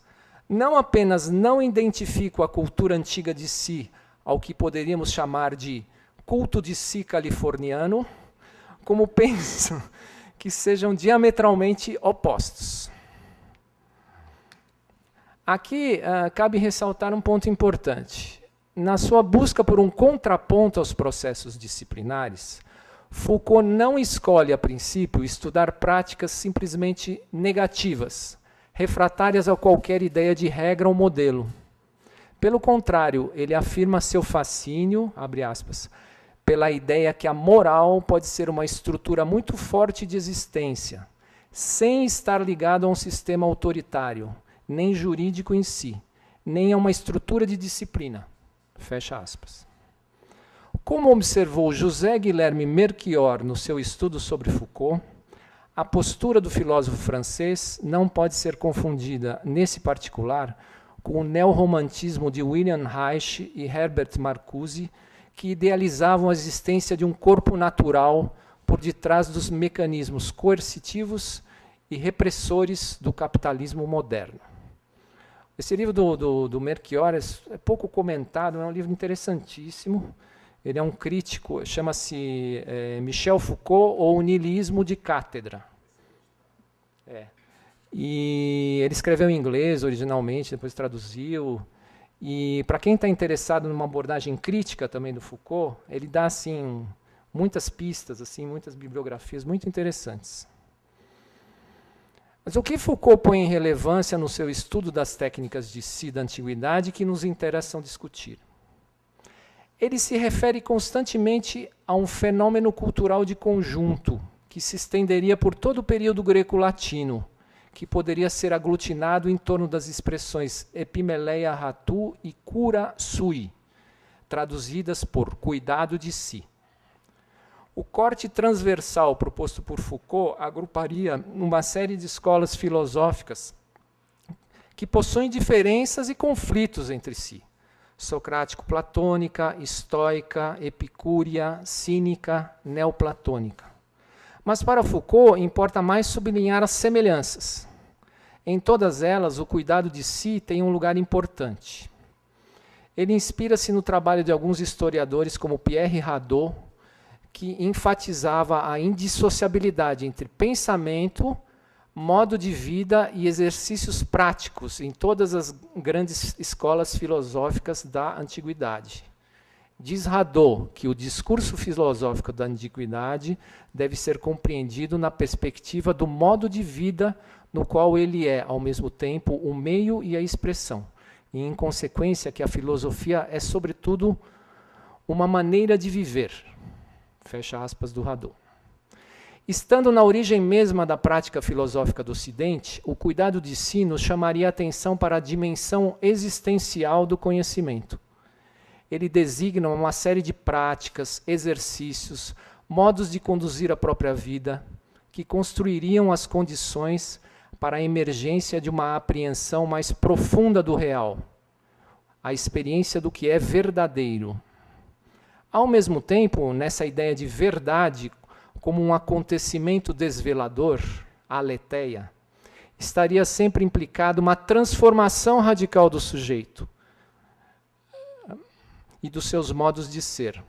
Não apenas não identifico a cultura antiga de si ao que poderíamos chamar de culto de si californiano, como penso que sejam diametralmente opostos. Aqui cabe ressaltar um ponto importante. Na sua busca por um contraponto aos processos disciplinares, Foucault não escolhe, a princípio, estudar práticas simplesmente negativas, refratárias a qualquer ideia de regra ou modelo. Pelo contrário, ele afirma seu fascínio, abre aspas, pela ideia que a moral pode ser uma estrutura muito forte de existência, sem estar ligado a um sistema autoritário, nem jurídico em si, nem a uma estrutura de disciplina. Fecha aspas. Como observou José Guilherme Melchior no seu estudo sobre Foucault, a postura do filósofo francês não pode ser confundida, nesse particular, com o neorromantismo de William Reich e Herbert Marcuse, que idealizavam a existência de um corpo natural por detrás dos mecanismos coercitivos e repressores do capitalismo moderno. Esse livro do Melchior é pouco comentado, é um livro interessantíssimo. Ele é um crítico, chama-se Michel Foucault ou o Niilismo de Cátedra. E ele escreveu em inglês originalmente, depois traduziu. E para quem está interessado numa abordagem crítica também do Foucault, ele dá assim, muitas pistas, assim, muitas bibliografias muito interessantes. Mas o que Foucault põe em relevância no seu estudo das técnicas de si da antiguidade que nos interessam discutir? Ele se refere constantemente a um fenômeno cultural de conjunto, que se estenderia por todo o período greco-latino, que poderia ser aglutinado em torno das expressões epimeleia ratu e cura sui, traduzidas por cuidado de si. O corte transversal proposto por Foucault agruparia uma série de escolas filosóficas que possuem diferenças e conflitos entre si. Socrático-platônica, estoica, epicúrea, cínica, neoplatônica. Mas para Foucault importa mais sublinhar as semelhanças. Em todas elas, o cuidado de si tem um lugar importante. Ele inspira-se no trabalho de alguns historiadores como Pierre Hadot, que enfatizava a indissociabilidade entre pensamento, modo de vida e exercícios práticos em todas as grandes escolas filosóficas da antiguidade. Diz Hadot que o discurso filosófico da antiguidade deve ser compreendido na perspectiva do modo de vida no qual ele é, ao mesmo tempo, o meio e a expressão, e, em consequência, que a filosofia é, sobretudo, uma maneira de viver. Fecha aspas do Hadot. Estando na origem mesma da prática filosófica do Ocidente, o cuidado de si nos chamaria a atenção para a dimensão existencial do conhecimento. Ele designa uma série de práticas, exercícios, modos de conduzir a própria vida, que construiriam as condições para a emergência de uma apreensão mais profunda do real, a experiência do que é verdadeiro. Ao mesmo tempo, nessa ideia de verdade como um acontecimento desvelador, a aletheia, estaria sempre implicada uma transformação radical do sujeito e dos seus modos de ser.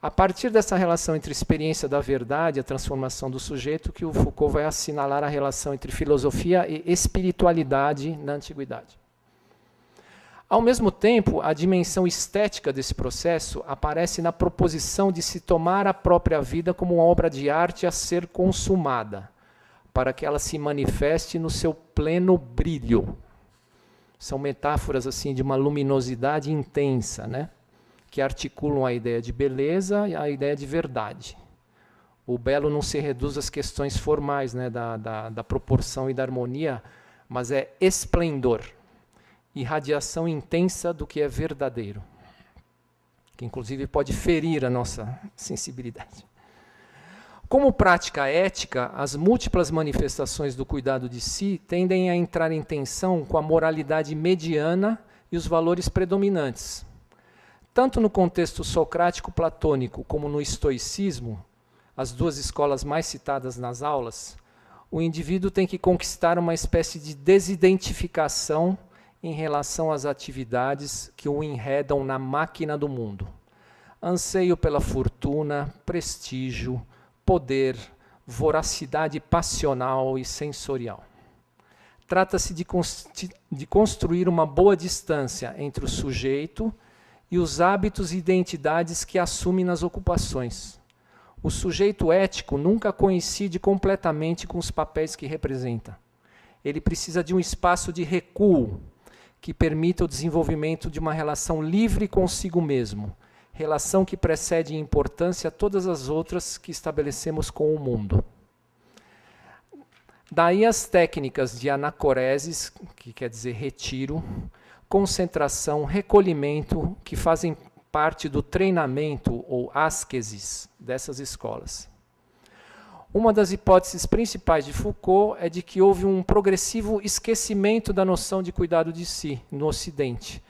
A partir dessa relação entre a experiência da verdade e a transformação do sujeito, que o Foucault vai assinalar a relação entre filosofia e espiritualidade na antiguidade. Ao mesmo tempo, a dimensão estética desse processo aparece na proposição de se tomar a própria vida como uma obra de arte a ser consumada, para que ela se manifeste no seu pleno brilho. São metáforas assim de uma luminosidade intensa, né? Que articulam a ideia de beleza e a ideia de verdade. O belo não se reduz às questões formais, né, da proporção e da harmonia, mas é esplendor, irradiação intensa do que é verdadeiro, que inclusive pode ferir a nossa sensibilidade. Como prática ética, as múltiplas manifestações do cuidado de si tendem a entrar em tensão com a moralidade mediana e os valores predominantes. Tanto no contexto socrático-platônico como no estoicismo, as duas escolas mais citadas nas aulas, o indivíduo tem que conquistar uma espécie de desidentificação em relação às atividades que o enredam na máquina do mundo. Anseio pela fortuna, prestígio, poder, voracidade passional e sensorial. Trata-se de construir uma boa distância entre o sujeito e os hábitos e identidades que assume nas ocupações. O sujeito ético nunca coincide completamente com os papéis que representa. Ele precisa de um espaço de recuo que permita o desenvolvimento de uma relação livre consigo mesmo, relação que precede em importância todas as outras que estabelecemos com o mundo. Daí as técnicas de anacoreses, que quer dizer retiro, concentração, recolhimento, que fazem parte do treinamento ou ascesis dessas escolas. Uma das hipóteses principais de Foucault é de que houve um progressivo esquecimento da noção de cuidado de si no Ocidente,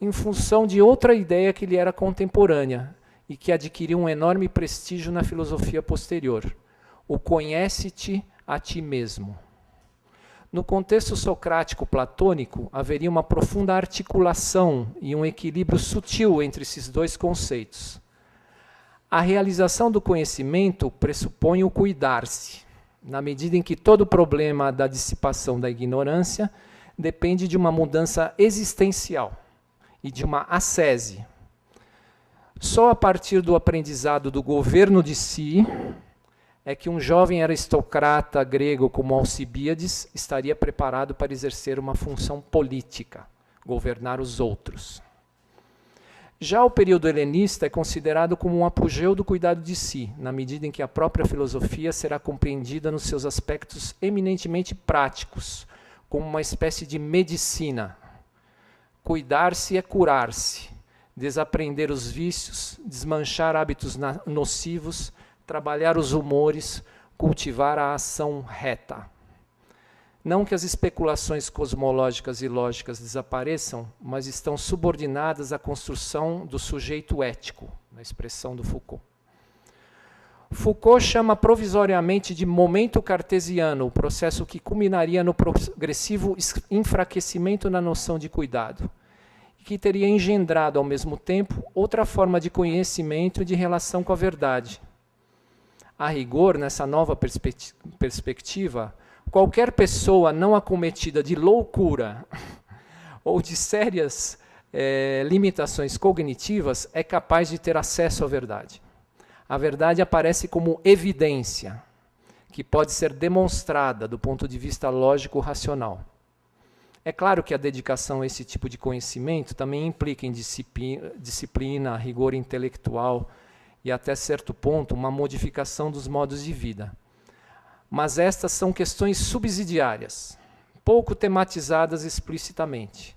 em função de outra ideia que lhe era contemporânea e que adquiriu um enorme prestígio na filosofia posterior: o conhece-te a ti mesmo. No contexto socrático-platônico, haveria uma profunda articulação e um equilíbrio sutil entre esses dois conceitos. A realização do conhecimento pressupõe o cuidar-se, na medida em que todo problema da dissipação da ignorância depende de uma mudança existencial e de uma ascese. Só a partir do aprendizado do governo de si é que um jovem aristocrata grego como Alcibíades estaria preparado para exercer uma função política, governar os outros. Já o período helenista é considerado como um apogeu do cuidado de si, na medida em que a própria filosofia será compreendida nos seus aspectos eminentemente práticos, como uma espécie de medicina. Cuidar-se é curar-se, desaprender os vícios, desmanchar hábitos nocivos, trabalhar os humores, cultivar a ação reta. Não que as especulações cosmológicas e lógicas desapareçam, mas estão subordinadas à construção do sujeito ético, na expressão do Foucault. Foucault chama provisoriamente de momento cartesiano o processo que culminaria no progressivo enfraquecimento na noção de cuidado, e que teria engendrado, ao mesmo tempo, outra forma de conhecimento e de relação com a verdade. A rigor, nessa nova perspectiva, qualquer pessoa não acometida de loucura ou de sérias limitações cognitivas é capaz de ter acesso à verdade. A verdade aparece como evidência, que pode ser demonstrada do ponto de vista lógico-racional. É claro que a dedicação a esse tipo de conhecimento também implica em disciplina, rigor intelectual e, até certo ponto, uma modificação dos modos de vida. Mas estas são questões subsidiárias, pouco tematizadas explicitamente.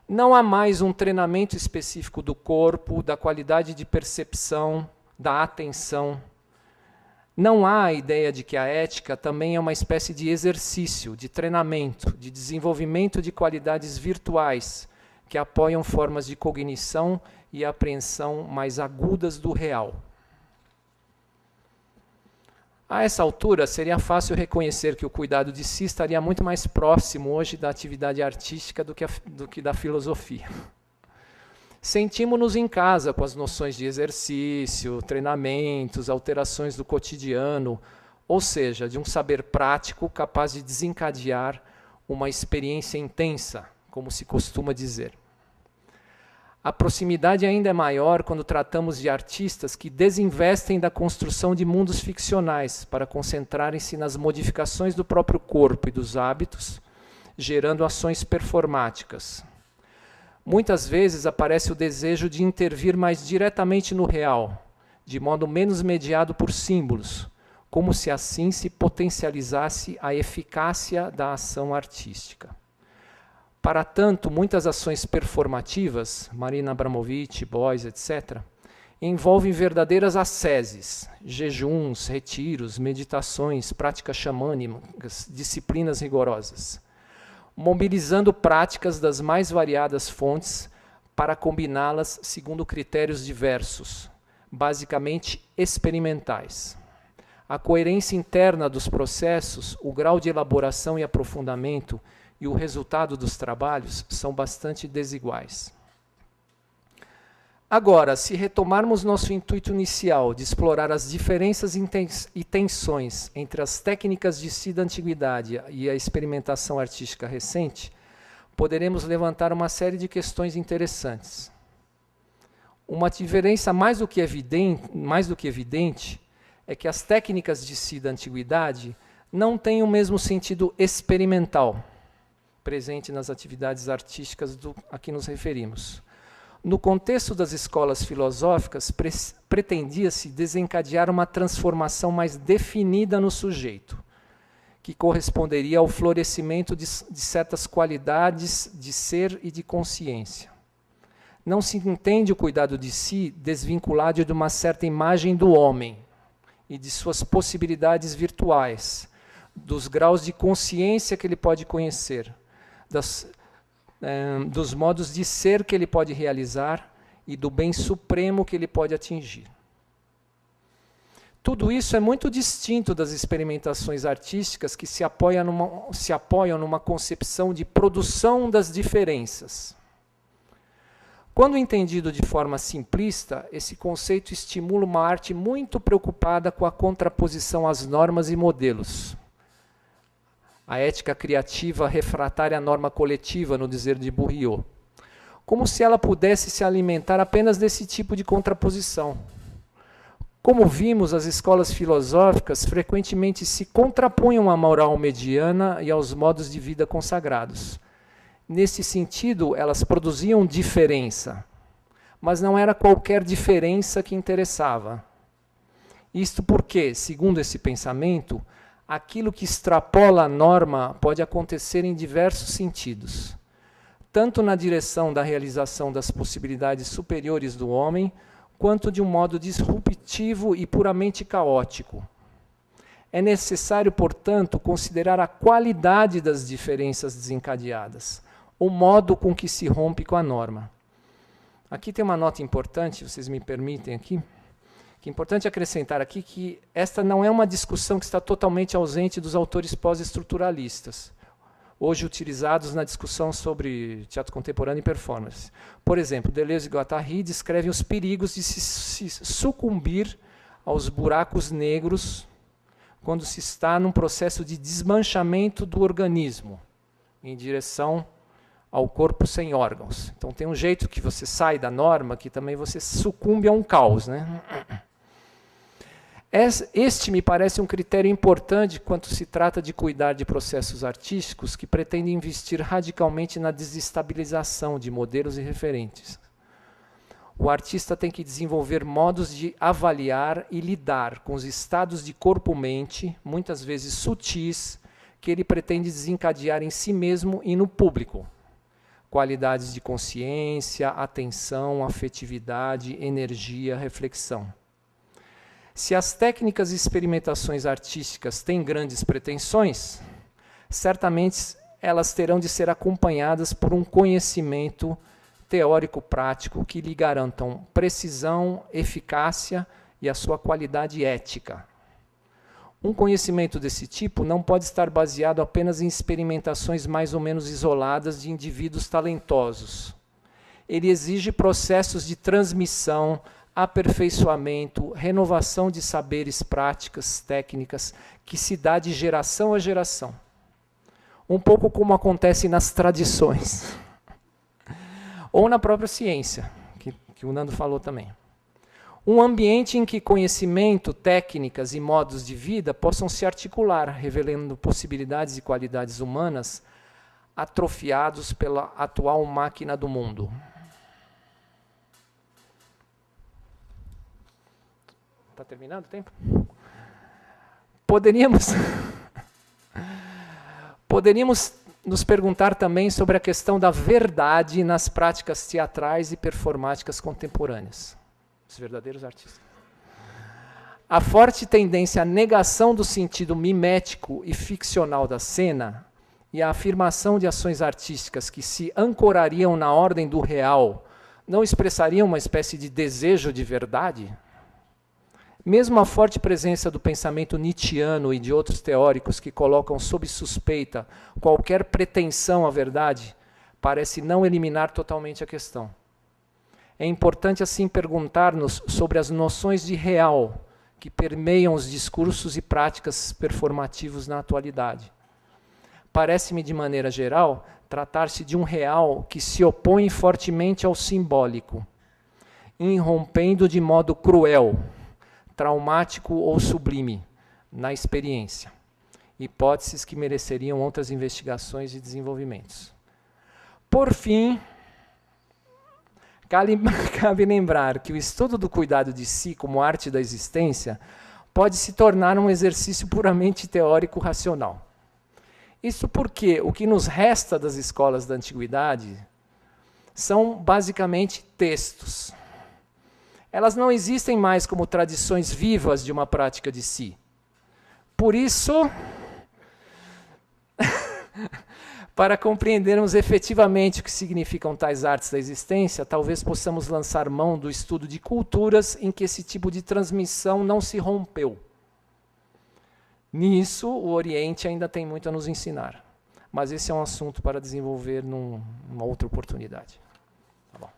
Não há mais um treinamento específico do corpo, da qualidade de percepção, da atenção. Não há a ideia de que a ética também é uma espécie de exercício, de treinamento, de desenvolvimento de qualidades virtuais que apoiam formas de cognição e apreensão mais agudas do real. A essa altura, seria fácil reconhecer que o cuidado de si estaria muito mais próximo hoje da atividade artística do que da filosofia. Sentimos-nos em casa com as noções de exercício, treinamentos, alterações do cotidiano, ou seja, de um saber prático capaz de desencadear uma experiência intensa, como se costuma dizer. A proximidade ainda é maior quando tratamos de artistas que desinvestem da construção de mundos ficcionais para concentrarem-se nas modificações do próprio corpo e dos hábitos, gerando ações performáticas. Muitas vezes aparece o desejo de intervir mais diretamente no real, de modo menos mediado por símbolos, como se assim se potencializasse a eficácia da ação artística. Para tanto, muitas ações performativas, Marina Abramovic, Beuys, etc., envolvem verdadeiras asceses, jejuns, retiros, meditações, práticas xamânicas, disciplinas rigorosas, mobilizando práticas das mais variadas fontes para combiná-las segundo critérios diversos, basicamente experimentais. A coerência interna dos processos, o grau de elaboração e aprofundamento e o resultado dos trabalhos são bastante desiguais. Agora, se retomarmos nosso intuito inicial de explorar as diferenças e tensões entre as técnicas de si da antiguidade e a experimentação artística recente, poderemos levantar uma série de questões interessantes. Uma diferença mais do que evidente é que as técnicas de si da antiguidade não têm o mesmo sentido experimental presente nas atividades artísticas a que nos referimos. No contexto das escolas filosóficas, pretendia-se desencadear uma transformação mais definida no sujeito, que corresponderia ao florescimento de certas qualidades de ser e de consciência. Não se entende o cuidado de si desvinculado de uma certa imagem do homem e de suas possibilidades virtuais, dos graus de consciência que ele pode conhecer, dos modos de ser que ele pode realizar e do bem supremo que ele pode atingir. Tudo isso é muito distinto das experimentações artísticas que se apoiam numa concepção de produção das diferenças. Quando entendido de forma simplista, esse conceito estimula uma arte muito preocupada com a contraposição às normas e modelos. A ética criativa refratária à norma coletiva, no dizer de Bourriot, como se ela pudesse se alimentar apenas desse tipo de contraposição. Como vimos, as escolas filosóficas frequentemente se contrapunham à moral mediana e aos modos de vida consagrados. Nesse sentido, elas produziam diferença, mas não era qualquer diferença que interessava. Isto porque, segundo esse pensamento, aquilo que extrapola a norma pode acontecer em diversos sentidos, tanto na direção da realização das possibilidades superiores do homem, quanto de um modo disruptivo e puramente caótico. É necessário, portanto, considerar a qualidade das diferenças desencadeadas, o modo com que se rompe com a norma. Aqui tem uma nota importante, vocês me permitem aqui, que é importante acrescentar aqui que esta não é uma discussão que está totalmente ausente dos autores pós-estruturalistas, hoje utilizados na discussão sobre teatro contemporâneo e performance. Por exemplo, Deleuze e Guattari descrevem os perigos de se sucumbir aos buracos negros quando se está num processo de desmanchamento do organismo em direção ao corpo sem órgãos. Então tem um jeito que você sai da norma que também você sucumbe a um caos, né? Este me parece um critério importante quando se trata de cuidar de processos artísticos que pretendem investir radicalmente na desestabilização de modelos e referentes. O artista tem que desenvolver modos de avaliar e lidar com os estados de corpo-mente, muitas vezes sutis, que ele pretende desencadear em si mesmo e no público. Qualidades de consciência, atenção, afetividade, energia, reflexão. Se as técnicas e experimentações artísticas têm grandes pretensões, certamente elas terão de ser acompanhadas por um conhecimento teórico-prático que lhe garantam precisão, eficácia e a sua qualidade ética. Um conhecimento desse tipo não pode estar baseado apenas em experimentações mais ou menos isoladas de indivíduos talentosos. Ele exige processos de transmissão, aperfeiçoamento, renovação de saberes, práticas, técnicas, que se dá de geração a geração. Um pouco como acontece nas tradições. Ou na própria ciência, que o Nando falou também. Um ambiente em que conhecimento, técnicas e modos de vida possam se articular, revelando possibilidades e qualidades humanas atrofiados pela atual máquina do mundo. Está terminando o tempo? Poderíamos nos perguntar também sobre a questão da verdade nas práticas teatrais e performáticas contemporâneas. Os verdadeiros artistas. A forte tendência à negação do sentido mimético e ficcional da cena e a afirmação de ações artísticas que se ancorariam na ordem do real não expressariam uma espécie de desejo de verdade? Mesmo a forte presença do pensamento nietzschiano e de outros teóricos que colocam sob suspeita qualquer pretensão à verdade, parece não eliminar totalmente a questão. É importante, assim, perguntar-nos sobre as noções de real que permeiam os discursos e práticas performativos na atualidade. Parece-me, de maneira geral, tratar-se de um real que se opõe fortemente ao simbólico, irrompendo de modo cruel, traumático ou sublime na experiência. Hipóteses que mereceriam outras investigações e desenvolvimentos. Por fim, cabe lembrar que o estudo do cuidado de si como arte da existência pode se tornar um exercício puramente teórico-racional. Isso porque o que nos resta das escolas da antiguidade são basicamente textos. Elas não existem mais como tradições vivas de uma prática de si. Por isso, para compreendermos efetivamente o que significam tais artes da existência, talvez possamos lançar mão do estudo de culturas em que esse tipo de transmissão não se rompeu. Nisso, o Oriente ainda tem muito a nos ensinar. Mas esse é um assunto para desenvolver numa outra oportunidade. Tá bom.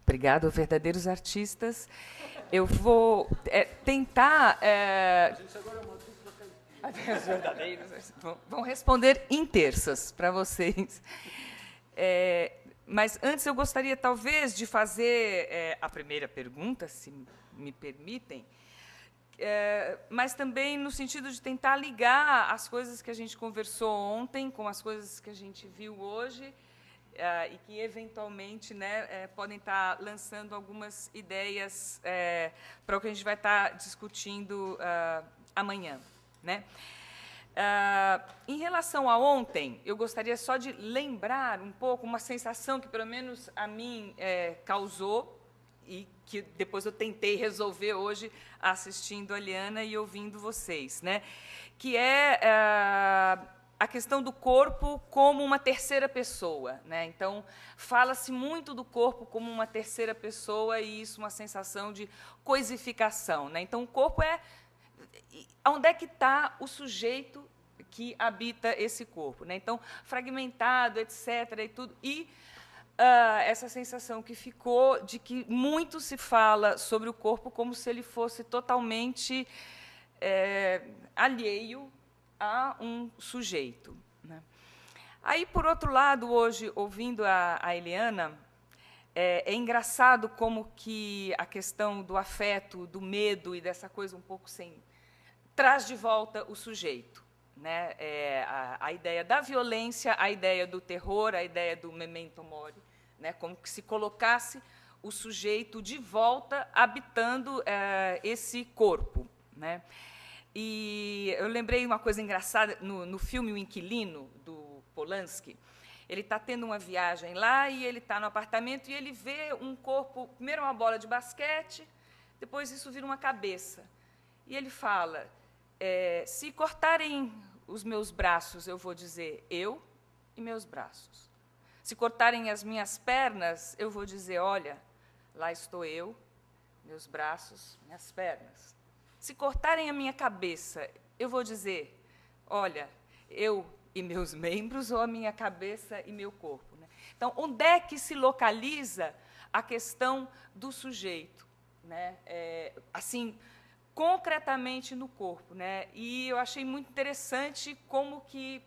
Obrigado, verdadeiros artistas. Eu vou tentar... Os verdadeiros vão responder em terças para vocês. Mas antes eu gostaria, talvez, de fazer a primeira pergunta, se me permitem, mas também no sentido de tentar ligar as coisas que a gente conversou ontem com as coisas que a gente viu hoje, e que, eventualmente, né, podem estar lançando algumas ideias para o que a gente vai estar discutindo amanhã. Né? Em relação a ontem, eu gostaria só de lembrar um pouco uma sensação que, pelo menos, a mim causou, e que depois eu tentei resolver hoje assistindo a Liana e ouvindo vocês, né? Que é a questão do corpo como uma terceira pessoa, né? Então, fala-se muito do corpo como uma terceira pessoa e isso uma sensação de coisificação, né? Então, o corpo onde é que está o sujeito que habita esse corpo, né? Então, fragmentado, etc. e tudo. E essa sensação que ficou de que muito se fala sobre o corpo como se ele fosse totalmente alheio a um sujeito, né? Aí, por outro lado, hoje, ouvindo a Eliana, é engraçado como que a questão do afeto, do medo e dessa coisa um pouco traz de volta o sujeito, né? A ideia da violência, a ideia do terror, a ideia do memento mori, né? Como que se colocasse o sujeito de volta habitando esse corpo, né? E eu lembrei uma coisa engraçada no filme O Inquilino, do Polanski. Ele está tendo uma viagem lá e ele está no apartamento e ele vê um corpo, primeiro uma bola de basquete, depois isso vira uma cabeça. E ele fala, se cortarem os meus braços, eu vou dizer eu e meus braços. Se cortarem as minhas pernas, eu vou dizer, olha, lá estou eu, meus braços, minhas pernas. Se cortarem a minha cabeça, eu vou dizer, olha, eu e meus membros, ou a minha cabeça e meu corpo, né? Então, onde é que se localiza a questão do sujeito, né? Assim, concretamente no corpo, né? E eu achei muito interessante como que,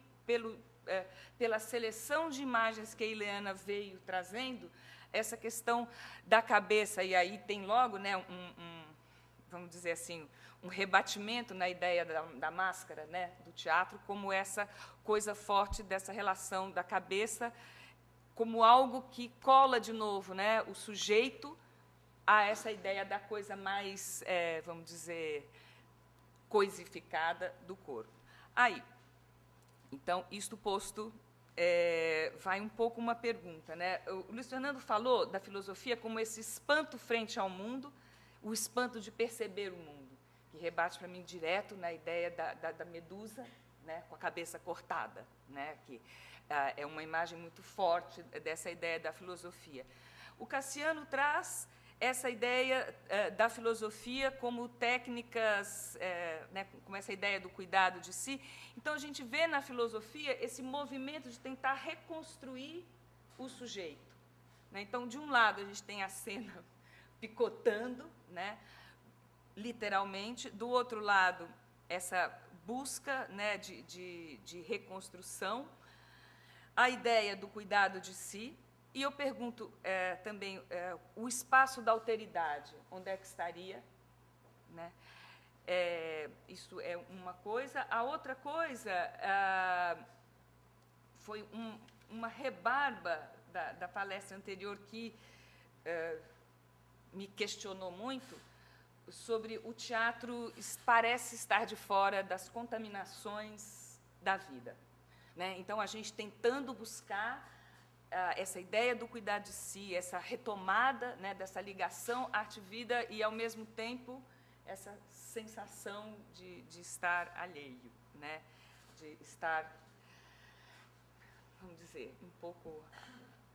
pela seleção de imagens que a Eliana veio trazendo, essa questão da cabeça, e aí tem logo, né, vamos dizer assim, um rebatimento na ideia da máscara, né, do teatro, como essa coisa forte dessa relação da cabeça como algo que cola de novo, né, o sujeito a essa ideia da coisa mais, vamos dizer, coisificada do corpo. Aí, então, isto posto, vai um pouco uma pergunta, né? O Luiz Fernando falou da filosofia como esse espanto frente ao mundo, o espanto de perceber o mundo, que rebate para mim direto na ideia da medusa, né, com a cabeça cortada, né, que é uma imagem muito forte dessa ideia da filosofia. O Cassiano traz essa ideia da filosofia como técnicas, né, como essa ideia do cuidado de si. Então, a gente vê na filosofia esse movimento de tentar reconstruir o sujeito, né? Então, de um lado, a gente tem a cena picotando, né, literalmente, do outro lado, essa busca, né, de reconstrução, a ideia do cuidado de si. E eu pergunto também o espaço da alteridade, onde é que estaria? Né? Isso é uma coisa. A outra coisa foi uma rebarba da palestra anterior que me questionou muito sobre o teatro parece estar de fora das contaminações da vida, né? Então, a gente tentando buscar essa ideia do cuidar de si, essa retomada, né, dessa ligação arte-vida e, ao mesmo tempo, essa sensação de estar alheio, né, de estar, vamos dizer, um pouco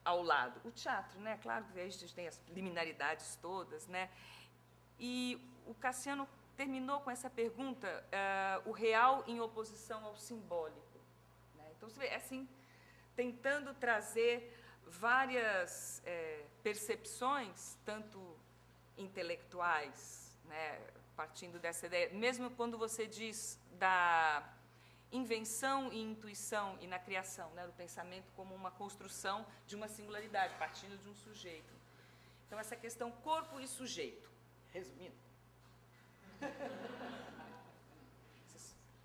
ao lado. O teatro, né, claro que a gente tem as liminaridades todas, né, e o Cassiano terminou com essa pergunta, o real em oposição ao simbólico, né? Então, você vê, assim, tentando trazer várias percepções, tanto intelectuais, né, partindo dessa ideia, mesmo quando você diz da invenção e intuição e na criação, né, do pensamento como uma construção de uma singularidade, partindo de um sujeito. Então, essa questão corpo e sujeito, resumindo.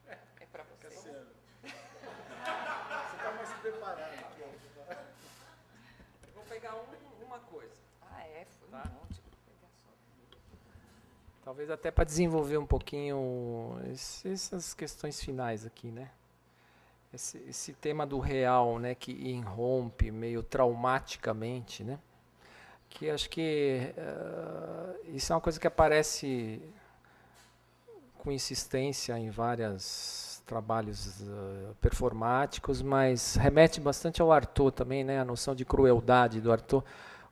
É para você. Você está mais preparado aqui. Eu vou pegar uma coisa. Foi um monte. Talvez até para desenvolver um pouquinho essas questões finais aqui, né? Esse tema do real, né, que irrompe meio traumaticamente, né? Que acho que isso é uma coisa que aparece com insistência em vários trabalhos performáticos, mas remete bastante ao Artaud também, né? A noção de crueldade do Artaud.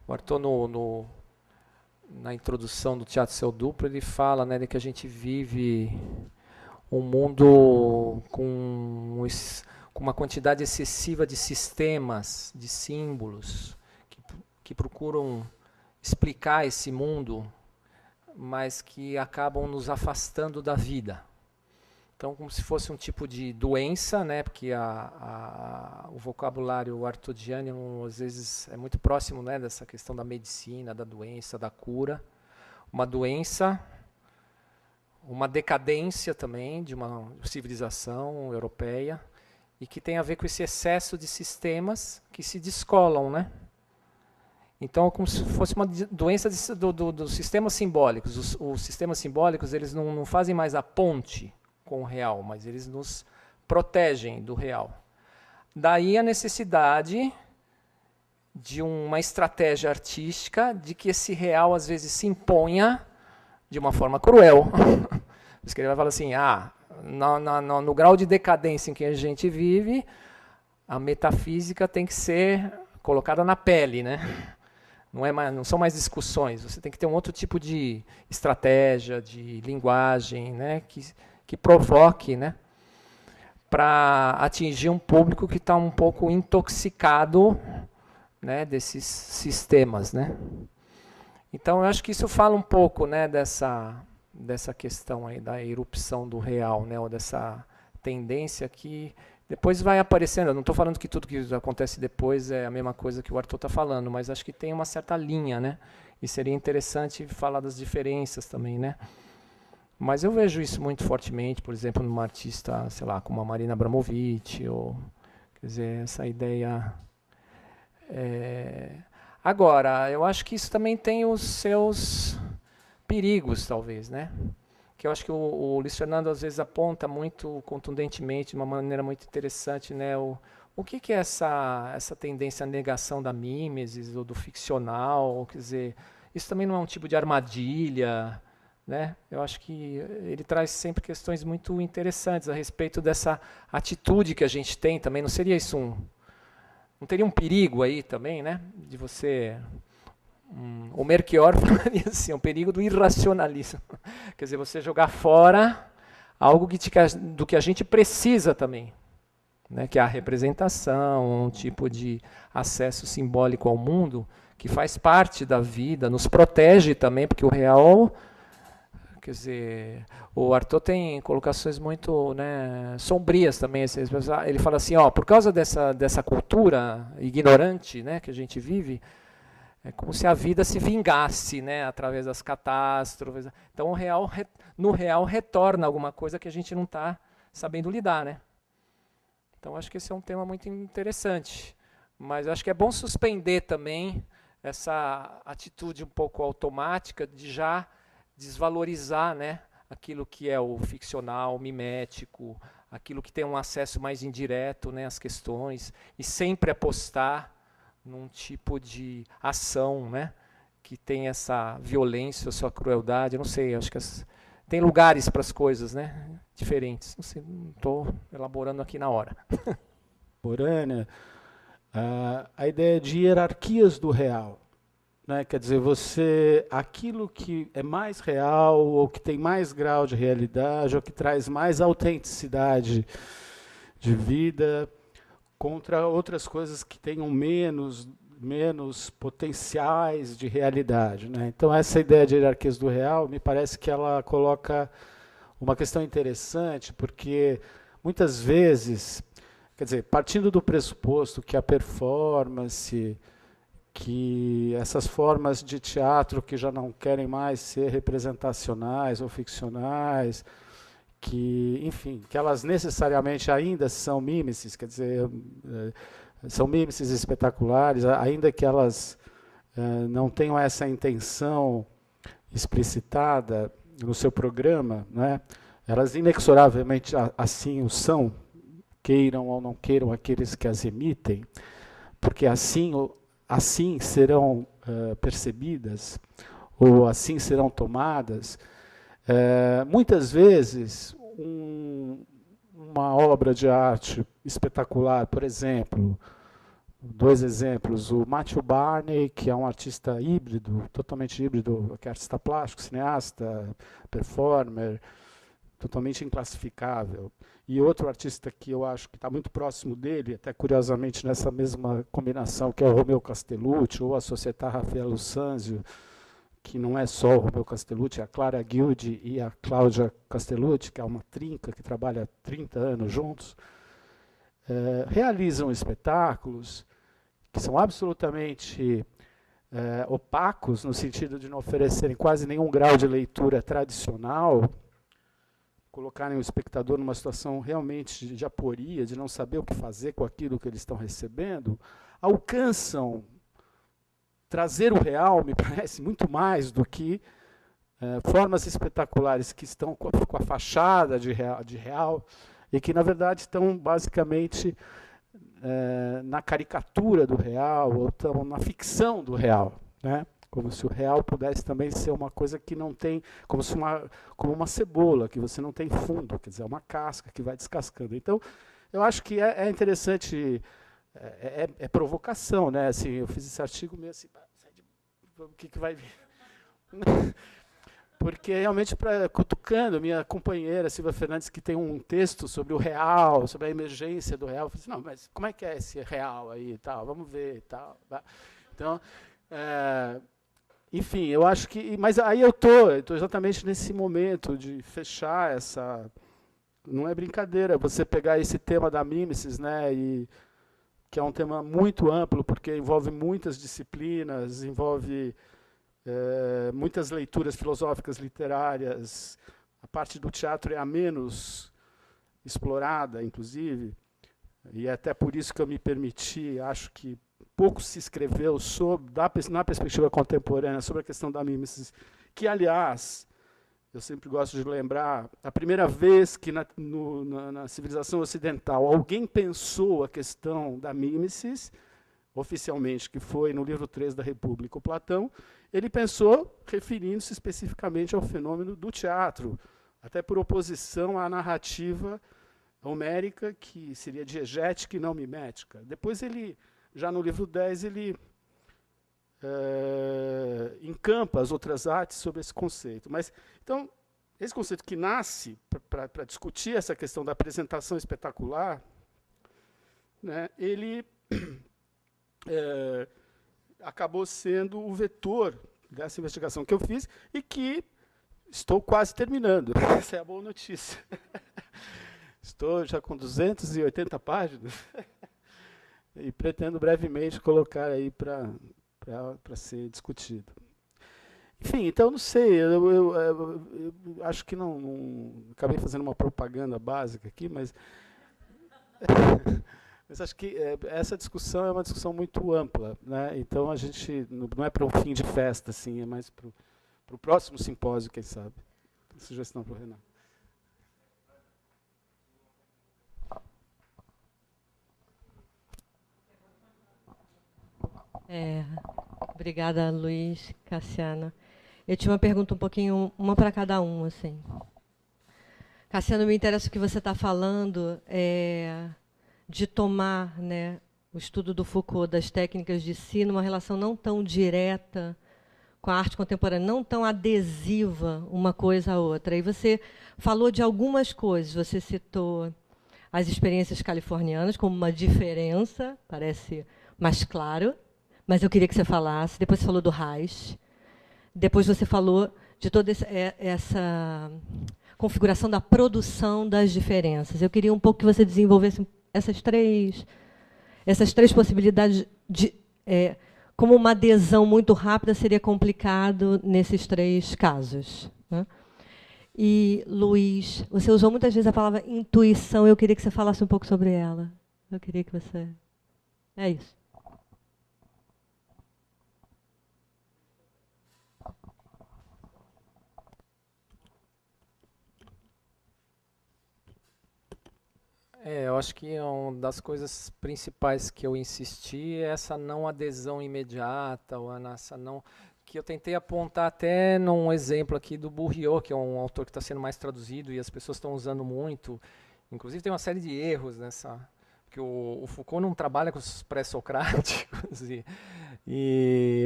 O Artaud na introdução do Teatro Seu Duplo, ele fala, né, de que a gente vive um mundo com uma quantidade excessiva de sistemas, de símbolos, que procuram explicar esse mundo, mas que acabam nos afastando da vida. Então, como se fosse um tipo de doença, né, porque o vocabulário artodiano, às vezes, é muito próximo, né, dessa questão da medicina, da doença, da cura. Uma doença, uma decadência também de uma civilização europeia, e que tem a ver com esse excesso de sistemas que se descolam, né? Então, como se fosse uma doença dos sistemas simbólicos. Os sistemas simbólicos, eles não fazem mais a ponte com o real, mas eles nos protegem do real. Daí a necessidade de uma estratégia artística de que esse real, às vezes, se imponha de uma forma cruel. Por isso que ele vai falar assim, no grau de decadência em que a gente vive, a metafísica tem que ser colocada na pele, né? Não são mais discussões, você tem que ter um outro tipo de estratégia, de linguagem, né, que provoque, né, para atingir um público que está um pouco intoxicado, né, desses sistemas, né. Então, eu acho que isso fala um pouco, né, dessa questão aí da erupção do real, né, ou dessa tendência que depois vai aparecendo. Eu não estou falando que tudo que acontece depois é a mesma coisa que o Artaud está falando, mas acho que tem uma certa linha, né, e seria interessante falar das diferenças também, né. Mas eu vejo isso muito fortemente, por exemplo, numa artista, sei lá, como a Marina Abramovic, ou, quer dizer, essa ideia. Agora, eu acho que isso também tem os seus perigos, talvez, né? Que eu acho que o Luiz Fernando às vezes aponta muito contundentemente, de uma maneira muito interessante, né? O que é essa tendência à negação da mímesis ou do ficcional? Quer dizer, isso também não é um tipo de armadilha, né? Eu acho que ele traz sempre questões muito interessantes a respeito dessa atitude que a gente tem também. Não seria isso não teria um perigo aí também, né? De você... o Melchior falaria assim, um perigo do irracionalismo. Quer dizer, você jogar fora algo do que a gente precisa também, né? Que é a representação, um tipo de acesso simbólico ao mundo, que faz parte da vida, nos protege também, porque o real... Quer dizer, o Artaud tem colocações muito, né, sombrias também. Ele fala assim, por causa dessa cultura ignorante, né, que a gente vive, é como se a vida se vingasse, né, através das catástrofes. Então, no real retorna alguma coisa que a gente não está sabendo lidar, né? Então, acho que esse é um tema muito interessante. Mas acho que é bom suspender também essa atitude um pouco automática de já desvalorizar, né, aquilo que é o ficcional, mimético, aquilo que tem um acesso mais indireto, né, às questões, e sempre apostar num tipo de ação, né, que tem essa violência, essa crueldade. Eu não sei, acho que tem lugares para as coisas, né, diferentes. Não sei, não estou elaborando aqui na hora. Contemporânea, a ideia de hierarquias do real. Né? Quer dizer, aquilo que é mais real, ou que tem mais grau de realidade, ou que traz mais autenticidade de vida, contra outras coisas que tenham menos potenciais de realidade. Né? Então, essa ideia de hierarquias do real, me parece que ela coloca uma questão interessante, porque muitas vezes, quer dizer, partindo do pressuposto que a performance, que essas formas de teatro que já não querem mais ser representacionais ou ficcionais, que, enfim, que elas necessariamente ainda são mímesis, quer dizer, são mímesis espetaculares, ainda que elas não tenham essa intenção explicitada no seu programa, né? Elas inexoravelmente assim o são, queiram ou não queiram aqueles que as emitem, porque assim serão percebidas, ou assim serão tomadas. Muitas vezes, uma obra de arte espetacular, por exemplo, 2 exemplos, o Matthew Barney, que é um artista híbrido, totalmente híbrido, que é artista plástico, cineasta, performer, totalmente inclassificável. E outro artista que eu acho que está muito próximo dele, até curiosamente nessa mesma combinação, que é o Romeo Castellucci, ou a Società Raffaello Sanzio, que não é só o Romeo Castellucci, é a Clara Guildi e a Cláudia Castellucci, que é uma trinca que trabalha há 30 anos juntos, realizam espetáculos que são absolutamente opacos, no sentido de não oferecerem quase nenhum grau de leitura tradicional, colocarem o espectador numa situação realmente de aporia, de não saber o que fazer com aquilo que eles estão recebendo, alcançam trazer o real, me parece, muito mais do que formas espetaculares que estão com a fachada de real e que, na verdade, estão basicamente na caricatura do real, ou estão na ficção do real, né? Como se o real pudesse também ser uma coisa que não tem, como uma cebola, que você não tem fundo, quer dizer, é uma casca que vai descascando. Então, eu acho que é interessante, é provocação, né? Assim, eu fiz esse artigo meio assim, o que vai vir? Porque realmente, cutucando minha companheira Silvia Fernandes, que tem um texto sobre o real, sobre a emergência do real, eu falei assim, não, mas como é que é esse real aí e tal? Vamos ver e tal. Então, enfim, eu acho que... Mas aí eu estou exatamente nesse momento de fechar essa... Não é brincadeira você pegar esse tema da mimesis, né, que é um tema muito amplo, porque envolve muitas disciplinas, envolve muitas leituras filosóficas, literárias. A parte do teatro é a menos explorada, inclusive, e é até por isso que eu me permiti, acho que pouco se escreveu na perspectiva contemporânea sobre a questão da mimesis, que, aliás, eu sempre gosto de lembrar, a primeira vez que na civilização ocidental alguém pensou a questão da mimesis, oficialmente, que foi no livro 3 da República, o Platão, ele pensou referindo-se especificamente ao fenômeno do teatro, até por oposição à narrativa homérica, que seria diegética e não mimética. Depois ele, já no livro 10, ele encampa as outras artes sobre esse conceito. Mas, então, esse conceito que nasce para discutir essa questão da apresentação espetacular, né, ele acabou sendo o vetor dessa investigação que eu fiz e que estou quase terminando. Essa é a boa notícia. Estou já com 280 páginas e pretendo brevemente colocar aí para ser discutido. Enfim, então, não sei, eu acho que não acabei fazendo uma propaganda básica aqui, mas acho que essa discussão é uma discussão muito ampla, né? Então, a gente não é para um fim de festa, assim, é mais para o próximo simpósio, quem sabe. Sugestão para o Renato. Obrigada, Luiz, Cassiano. Eu tinha uma pergunta um pouquinho, uma para cada um, assim. Cassiano, me interessa o que você está falando de tomar, né, o estudo do Foucault, das técnicas de si, numa relação não tão direta com a arte contemporânea, não tão adesiva uma coisa à outra. E você falou de algumas coisas, você citou as experiências californianas como uma diferença, parece mais claro, mas eu queria que você falasse. Depois você falou do Reich. Depois você falou de toda essa configuração da produção das diferenças. Eu queria um pouco que você desenvolvesse essas três possibilidades como uma adesão muito rápida seria complicado nesses três casos, né? E, Luiz, você usou muitas vezes a palavra intuição. Eu queria que você falasse um pouco sobre ela. Eu queria que você... É isso. Eu acho que uma das coisas principais que eu insisti é essa não adesão imediata, ou essa não, que eu tentei apontar até num exemplo aqui do Bourriot, que é um autor que está sendo mais traduzido e as pessoas estão usando muito. Inclusive tem uma série de erros nessa, porque o Foucault não trabalha com os pré-socráticos.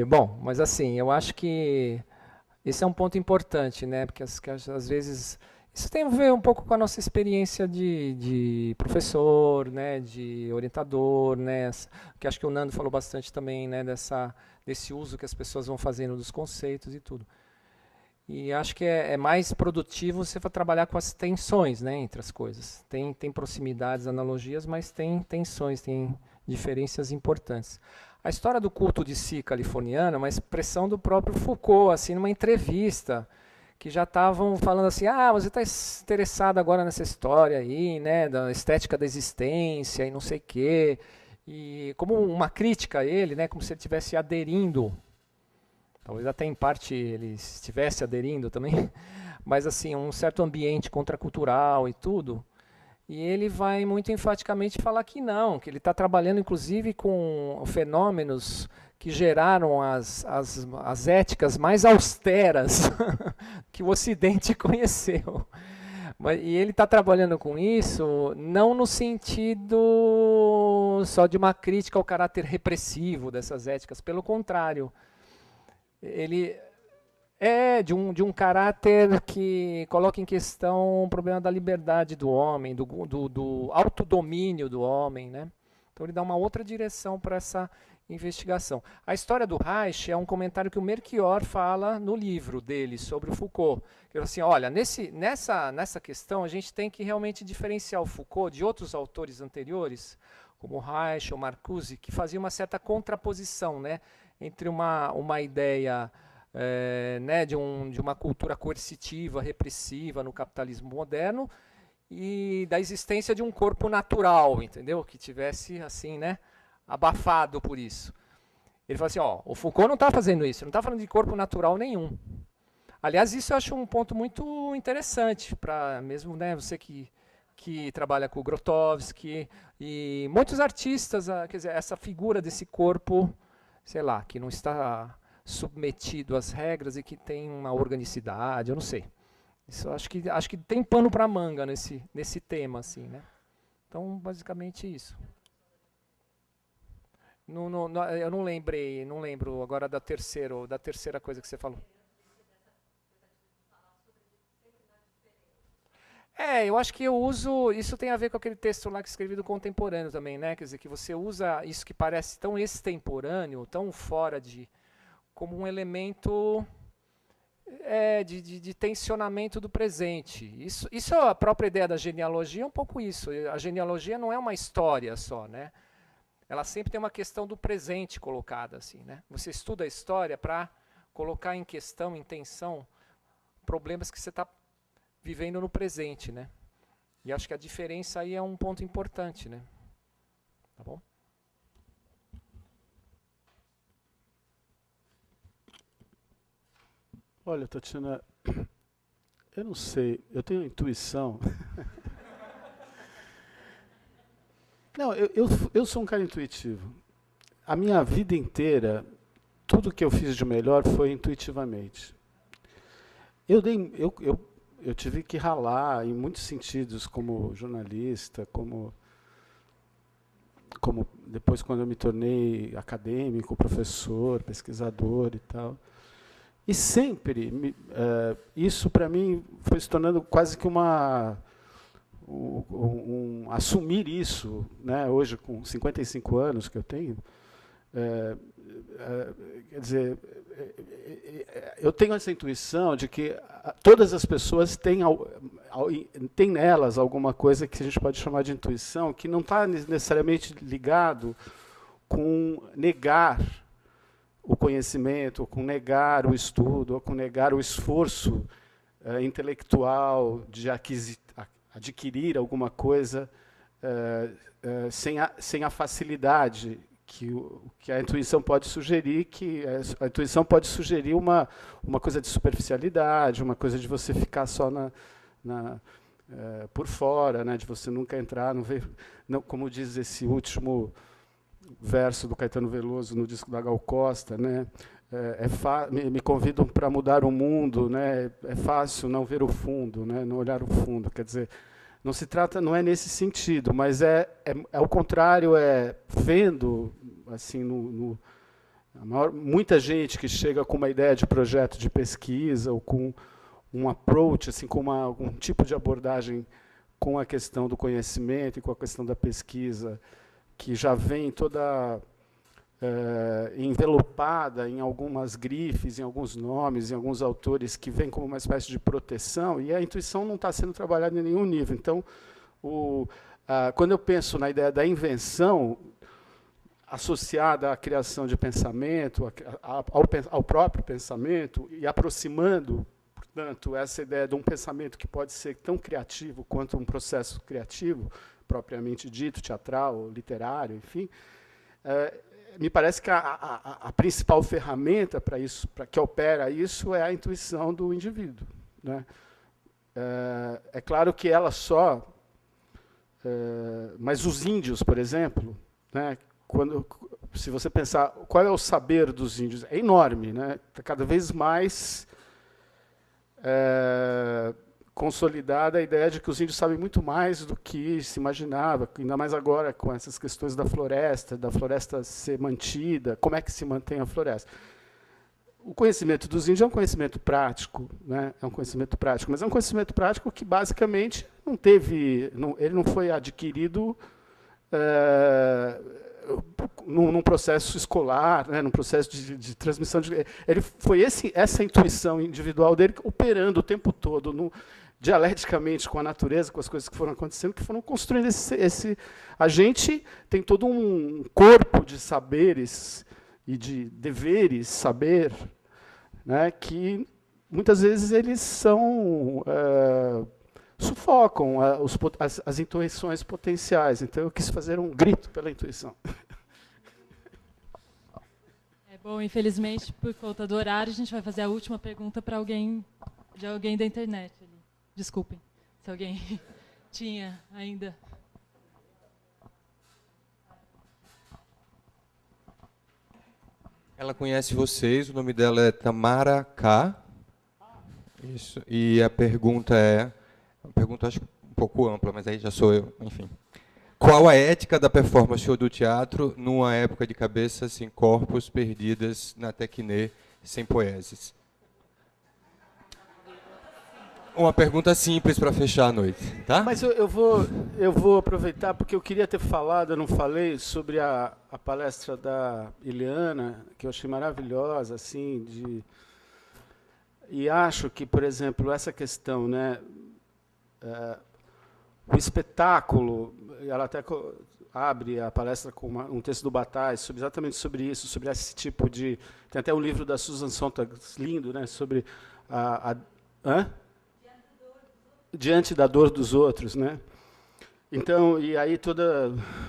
Bom, mas assim, eu acho que esse é um ponto importante, né? Porque às vezes... Isso tem a ver um pouco com a nossa experiência de professor, né, de orientador, né, que acho que o Nando falou bastante também, né, desse uso que as pessoas vão fazendo dos conceitos e tudo. E acho que é mais produtivo você trabalhar com as tensões, né, entre as coisas. Tem proximidades, analogias, mas tem tensões, tem diferenças importantes. A história do culto de si californiano é uma expressão do próprio Foucault, assim, numa entrevista, que já estavam falando assim, você está interessado agora nessa história aí, né, da estética da existência e não sei o quê, e como uma crítica a ele, né, como se ele estivesse aderindo, talvez até em parte ele estivesse aderindo também, mas assim, um certo ambiente contracultural e tudo, e ele vai muito enfaticamente falar que não, que ele está trabalhando inclusive com fenômenos que geraram as éticas mais austeras que o Ocidente conheceu. E ele está trabalhando com isso não no sentido só de uma crítica ao caráter repressivo dessas éticas, pelo contrário. Ele é de um caráter que coloca em questão o problema da liberdade do homem, do autodomínio do homem, né? Então ele dá uma outra direção para essa investigação. A história do Reich é um comentário que o Melchior fala no livro dele sobre o Foucault. Ele fala assim, olha, nessa questão a gente tem que realmente diferenciar o Foucault de outros autores anteriores, como Reich ou Marcuse, que faziam uma certa contraposição, né, entre uma ideia né, de uma cultura coercitiva, repressiva no capitalismo moderno e da existência de um corpo natural, entendeu? Que tivesse assim, né, abafado por isso. Ele fala assim, o Foucault não está fazendo isso, não está falando de corpo natural nenhum. Aliás, isso eu acho um ponto muito interessante, para mesmo, né, você que que trabalha com o Grotowski, e muitos artistas, quer dizer, essa figura desse corpo, sei lá, que não está submetido às regras e que tem uma organicidade, eu não sei. Isso acho que tem pano para manga nesse tema, assim, né? Então, basicamente isso. Eu não lembro agora da terceira coisa que você falou. Eu acho que eu uso, isso tem a ver com aquele texto lá que escrevi do contemporâneo também, né? Quer dizer, que você usa isso que parece tão extemporâneo, tão fora como um elemento de tensionamento do presente. Isso a própria ideia da genealogia é um pouco isso. A genealogia não é uma história só, né? Ela sempre tem uma questão do presente colocada, assim, né? Você estuda a história para colocar em questão, em tensão, problemas que você está vivendo no presente, né? E acho que a diferença aí é um ponto importante, né? Tá bom? Olha, Tatiana, eu não sei, eu tenho intuição. Não, eu sou um cara intuitivo. A minha vida inteira, tudo que eu fiz de melhor foi intuitivamente. Eu tive que ralar em muitos sentidos, como jornalista, como depois quando eu me tornei acadêmico, professor, pesquisador e tal. E sempre, isso para mim foi se tornando quase que assumir isso, né, hoje com 55 anos que eu tenho, quer dizer, eu tenho essa intuição de que todas as pessoas têm nelas alguma coisa que a gente pode chamar de intuição, que não está necessariamente ligado com negar o conhecimento, ou com negar o estudo, ou com negar o esforço intelectual de adquirir alguma coisa sem a facilidade que a intuição pode sugerir, que a intuição pode sugerir uma coisa de superficialidade, uma coisa de você ficar só por fora, né, de você nunca entrar, como diz esse último verso do Caetano Veloso no disco da Gal Costa, né, me convidam para mudar o mundo, né, é fácil não ver o fundo, né, não olhar o fundo, quer dizer, não é nesse sentido, mas ao contrário, vendo assim muita gente que chega com uma ideia de projeto de pesquisa ou com um approach, assim, com algum tipo de abordagem com a questão do conhecimento e com a questão da pesquisa, que já vem toda envelopada em algumas grifes, em alguns nomes, em alguns autores, que vem como uma espécie de proteção, e a intuição não está sendo trabalhada em nenhum nível. Então, quando eu penso na ideia da invenção, associada à criação de pensamento, ao próprio pensamento, e aproximando, portanto, essa ideia de um pensamento que pode ser tão criativo quanto um processo criativo, propriamente dito, teatral, literário, enfim, me parece que a principal ferramenta para isso, que opera isso, é a intuição do indivíduo, né? É claro que ela só... mas os índios, por exemplo, né, se você pensar qual é o saber dos índios, é enorme, né? Está cada vez mais consolidada a ideia de que os índios sabem muito mais do que se imaginava, ainda mais agora com essas questões da floresta ser mantida, como é que se mantém a floresta. O conhecimento dos índios é um conhecimento prático, né? É um conhecimento prático, mas é um conhecimento prático que basicamente ele não foi adquirido num processo escolar, né, num processo de transmissão. Foi essa intuição individual dele operando o tempo todo, dialeticamente com a natureza, com as coisas que foram acontecendo, que foram construindo a gente tem todo um corpo de saberes e de deveres saber, né, que muitas vezes eles sufocam as intuições potenciais. Então, eu quis fazer um grito pela intuição. Bom, infelizmente, por conta do horário, a gente vai fazer a última pergunta para alguém da internet. Desculpem, se alguém Tinha, ainda. Ela conhece vocês, o nome dela é Tamara K. Isso. E a pergunta é, uma pergunta acho um pouco ampla, mas aí já sou eu, enfim. Qual a ética da performance ou do teatro numa época de cabeças sem corpos perdidas na tecnê sem poeses? Uma pergunta simples para fechar a noite, tá? Mas eu vou aproveitar, porque eu queria ter falado, eu não falei, sobre a palestra da Ileana, que eu achei maravilhosa, assim, e acho que, por exemplo, essa questão, né, o espetáculo, ela até abre a palestra com um texto do Bataille, exatamente sobre isso, sobre esse tipo de... Tem até um livro da Susan Sontag, lindo, né, sobre diante da dor dos outros, né? Então, e aí todo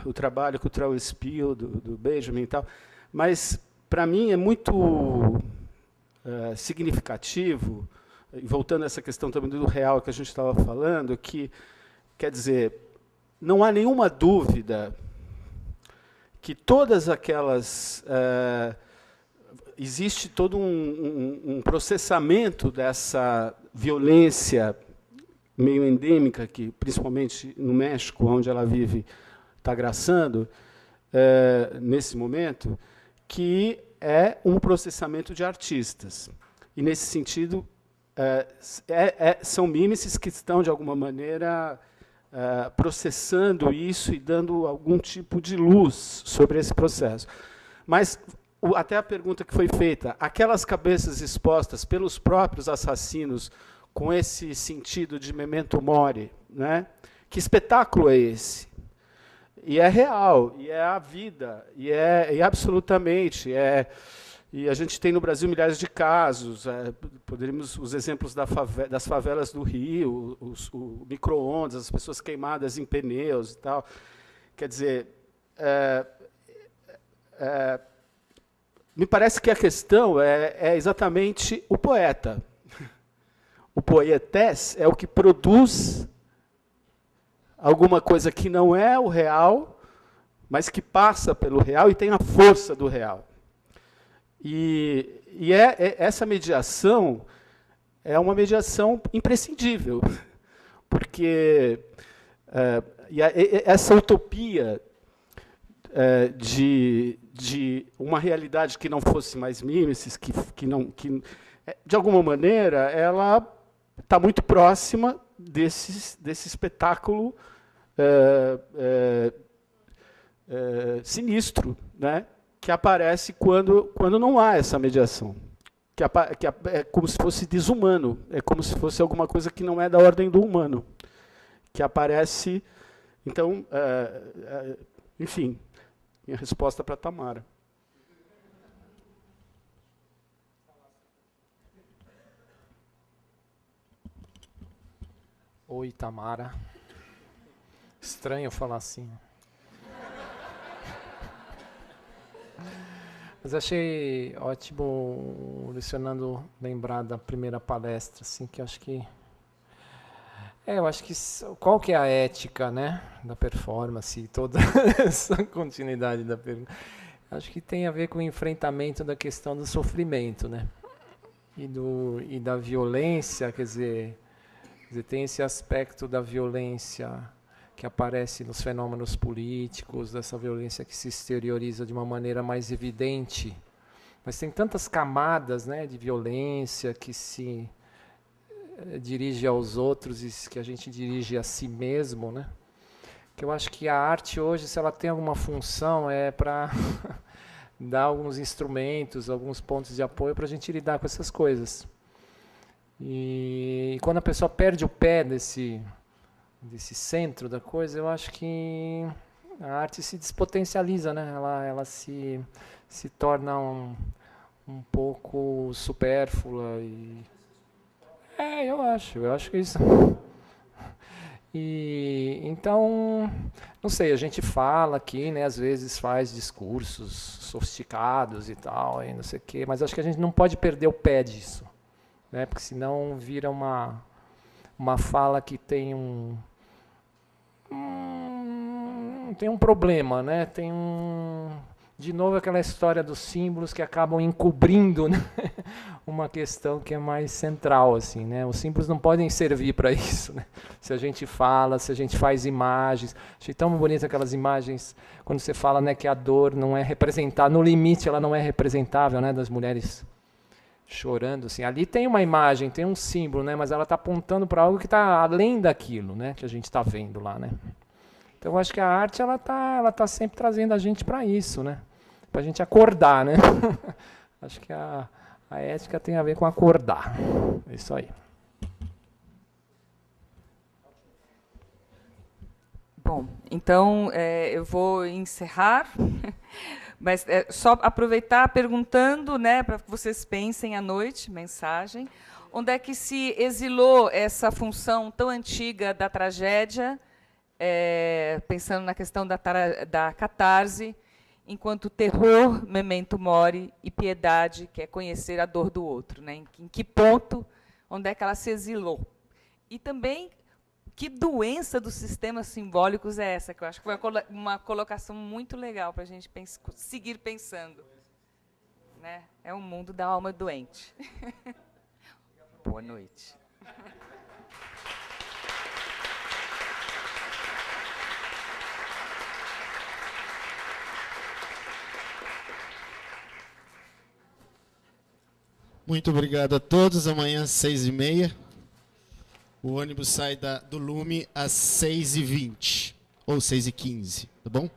o trabalho com o Trau Spiel, do Benjamin e tal, mas para mim é muito significativo, e voltando a essa questão também do real que a gente estava falando, que, quer dizer, não há nenhuma dúvida que todas aquelas... existe todo um processamento dessa violência meio endêmica, que principalmente no México, onde ela vive, está graçando, nesse momento, que é um processamento de artistas. E, nesse sentido, são mímesis que estão, de alguma maneira, processando isso e dando algum tipo de luz sobre esse processo. Mas, até a pergunta que foi feita, aquelas cabeças expostas pelos próprios assassinos com esse sentido de memento mori, né? Que espetáculo é esse? E é real, e é a vida, e absolutamente, e a gente tem no Brasil milhares de casos, poderíamos os exemplos das favelas do Rio, o micro-ondas, as pessoas queimadas em pneus e tal. Quer dizer, me parece que a questão é exatamente o poeta. O poietés é o que produz alguma coisa que não é o real, mas que passa pelo real e tem a força do real. E essa mediação é uma mediação imprescindível, porque essa utopia de uma realidade que não fosse mais mimesis, que de alguma maneira, ela está muito próxima desse espetáculo sinistro, né, que aparece quando não há essa mediação, que é como se fosse desumano, é como se fosse alguma coisa que não é da ordem do humano, que aparece. Então, enfim, minha resposta para a Tamara. Oi, Tamara. Estranho falar assim. Mas achei ótimo, Luciano, lembrar da primeira palestra, assim, que eu acho que... qual que é a ética, né, da performance e toda essa continuidade da pergunta? Acho que tem a ver com o enfrentamento da questão do sofrimento, né? E da violência, quer dizer, tem esse aspecto da violência que aparece nos fenômenos políticos, dessa violência que se exterioriza de uma maneira mais evidente. Mas tem tantas camadas, né, de violência que se dirige aos outros e que a gente dirige a si mesmo, né? Que eu acho que a arte hoje, se ela tem alguma função, é para dar alguns instrumentos, alguns pontos de apoio para a gente lidar com essas coisas. E quando a pessoa perde o pé desse centro da coisa, eu acho que a arte se despotencializa, né? Ela se torna um pouco supérflua. Eu acho que isso. E então, não sei, a gente fala aqui, né, às vezes faz discursos sofisticados e tal, e não sei o quê, mas acho que a gente não pode perder o pé disso, né? Porque senão vira uma fala que tem tem um problema, né? De novo aquela história dos símbolos que acabam encobrindo, né? Uma questão que é mais central, assim, né? Os símbolos não podem servir para isso, né? Se a gente fala, se a gente faz imagens, achei tão bonito aquelas imagens quando você fala, né, que a dor não é representada, no limite ela não é representável, né, das mulheres chorando, assim. Ali tem uma imagem, tem um símbolo, né, mas ela está apontando para algo que está além daquilo, né, que a gente está vendo lá, né? Então eu acho que a arte ela tá sempre trazendo a gente para isso, né? Para a gente acordar, né? Acho que a ética tem a ver com acordar. É isso aí. Bom, então eu vou encerrar, mas só aproveitar perguntando, né, para que vocês pensem à noite, mensagem, onde é que se exilou essa função tão antiga da tragédia, pensando na questão da catarse, enquanto terror, memento mori, e piedade, que é conhecer a dor do outro, né? Em que ponto, onde é que ela se exilou? E também, que doença dos sistemas simbólicos é essa? Que eu acho que foi uma colocação muito legal para a gente seguir pensando. Né? É um mundo da alma doente. Boa noite. Muito obrigado a todos. Amanhã, 6h30. O ônibus sai do Lume às 6h20 ou 6h15, tá bom?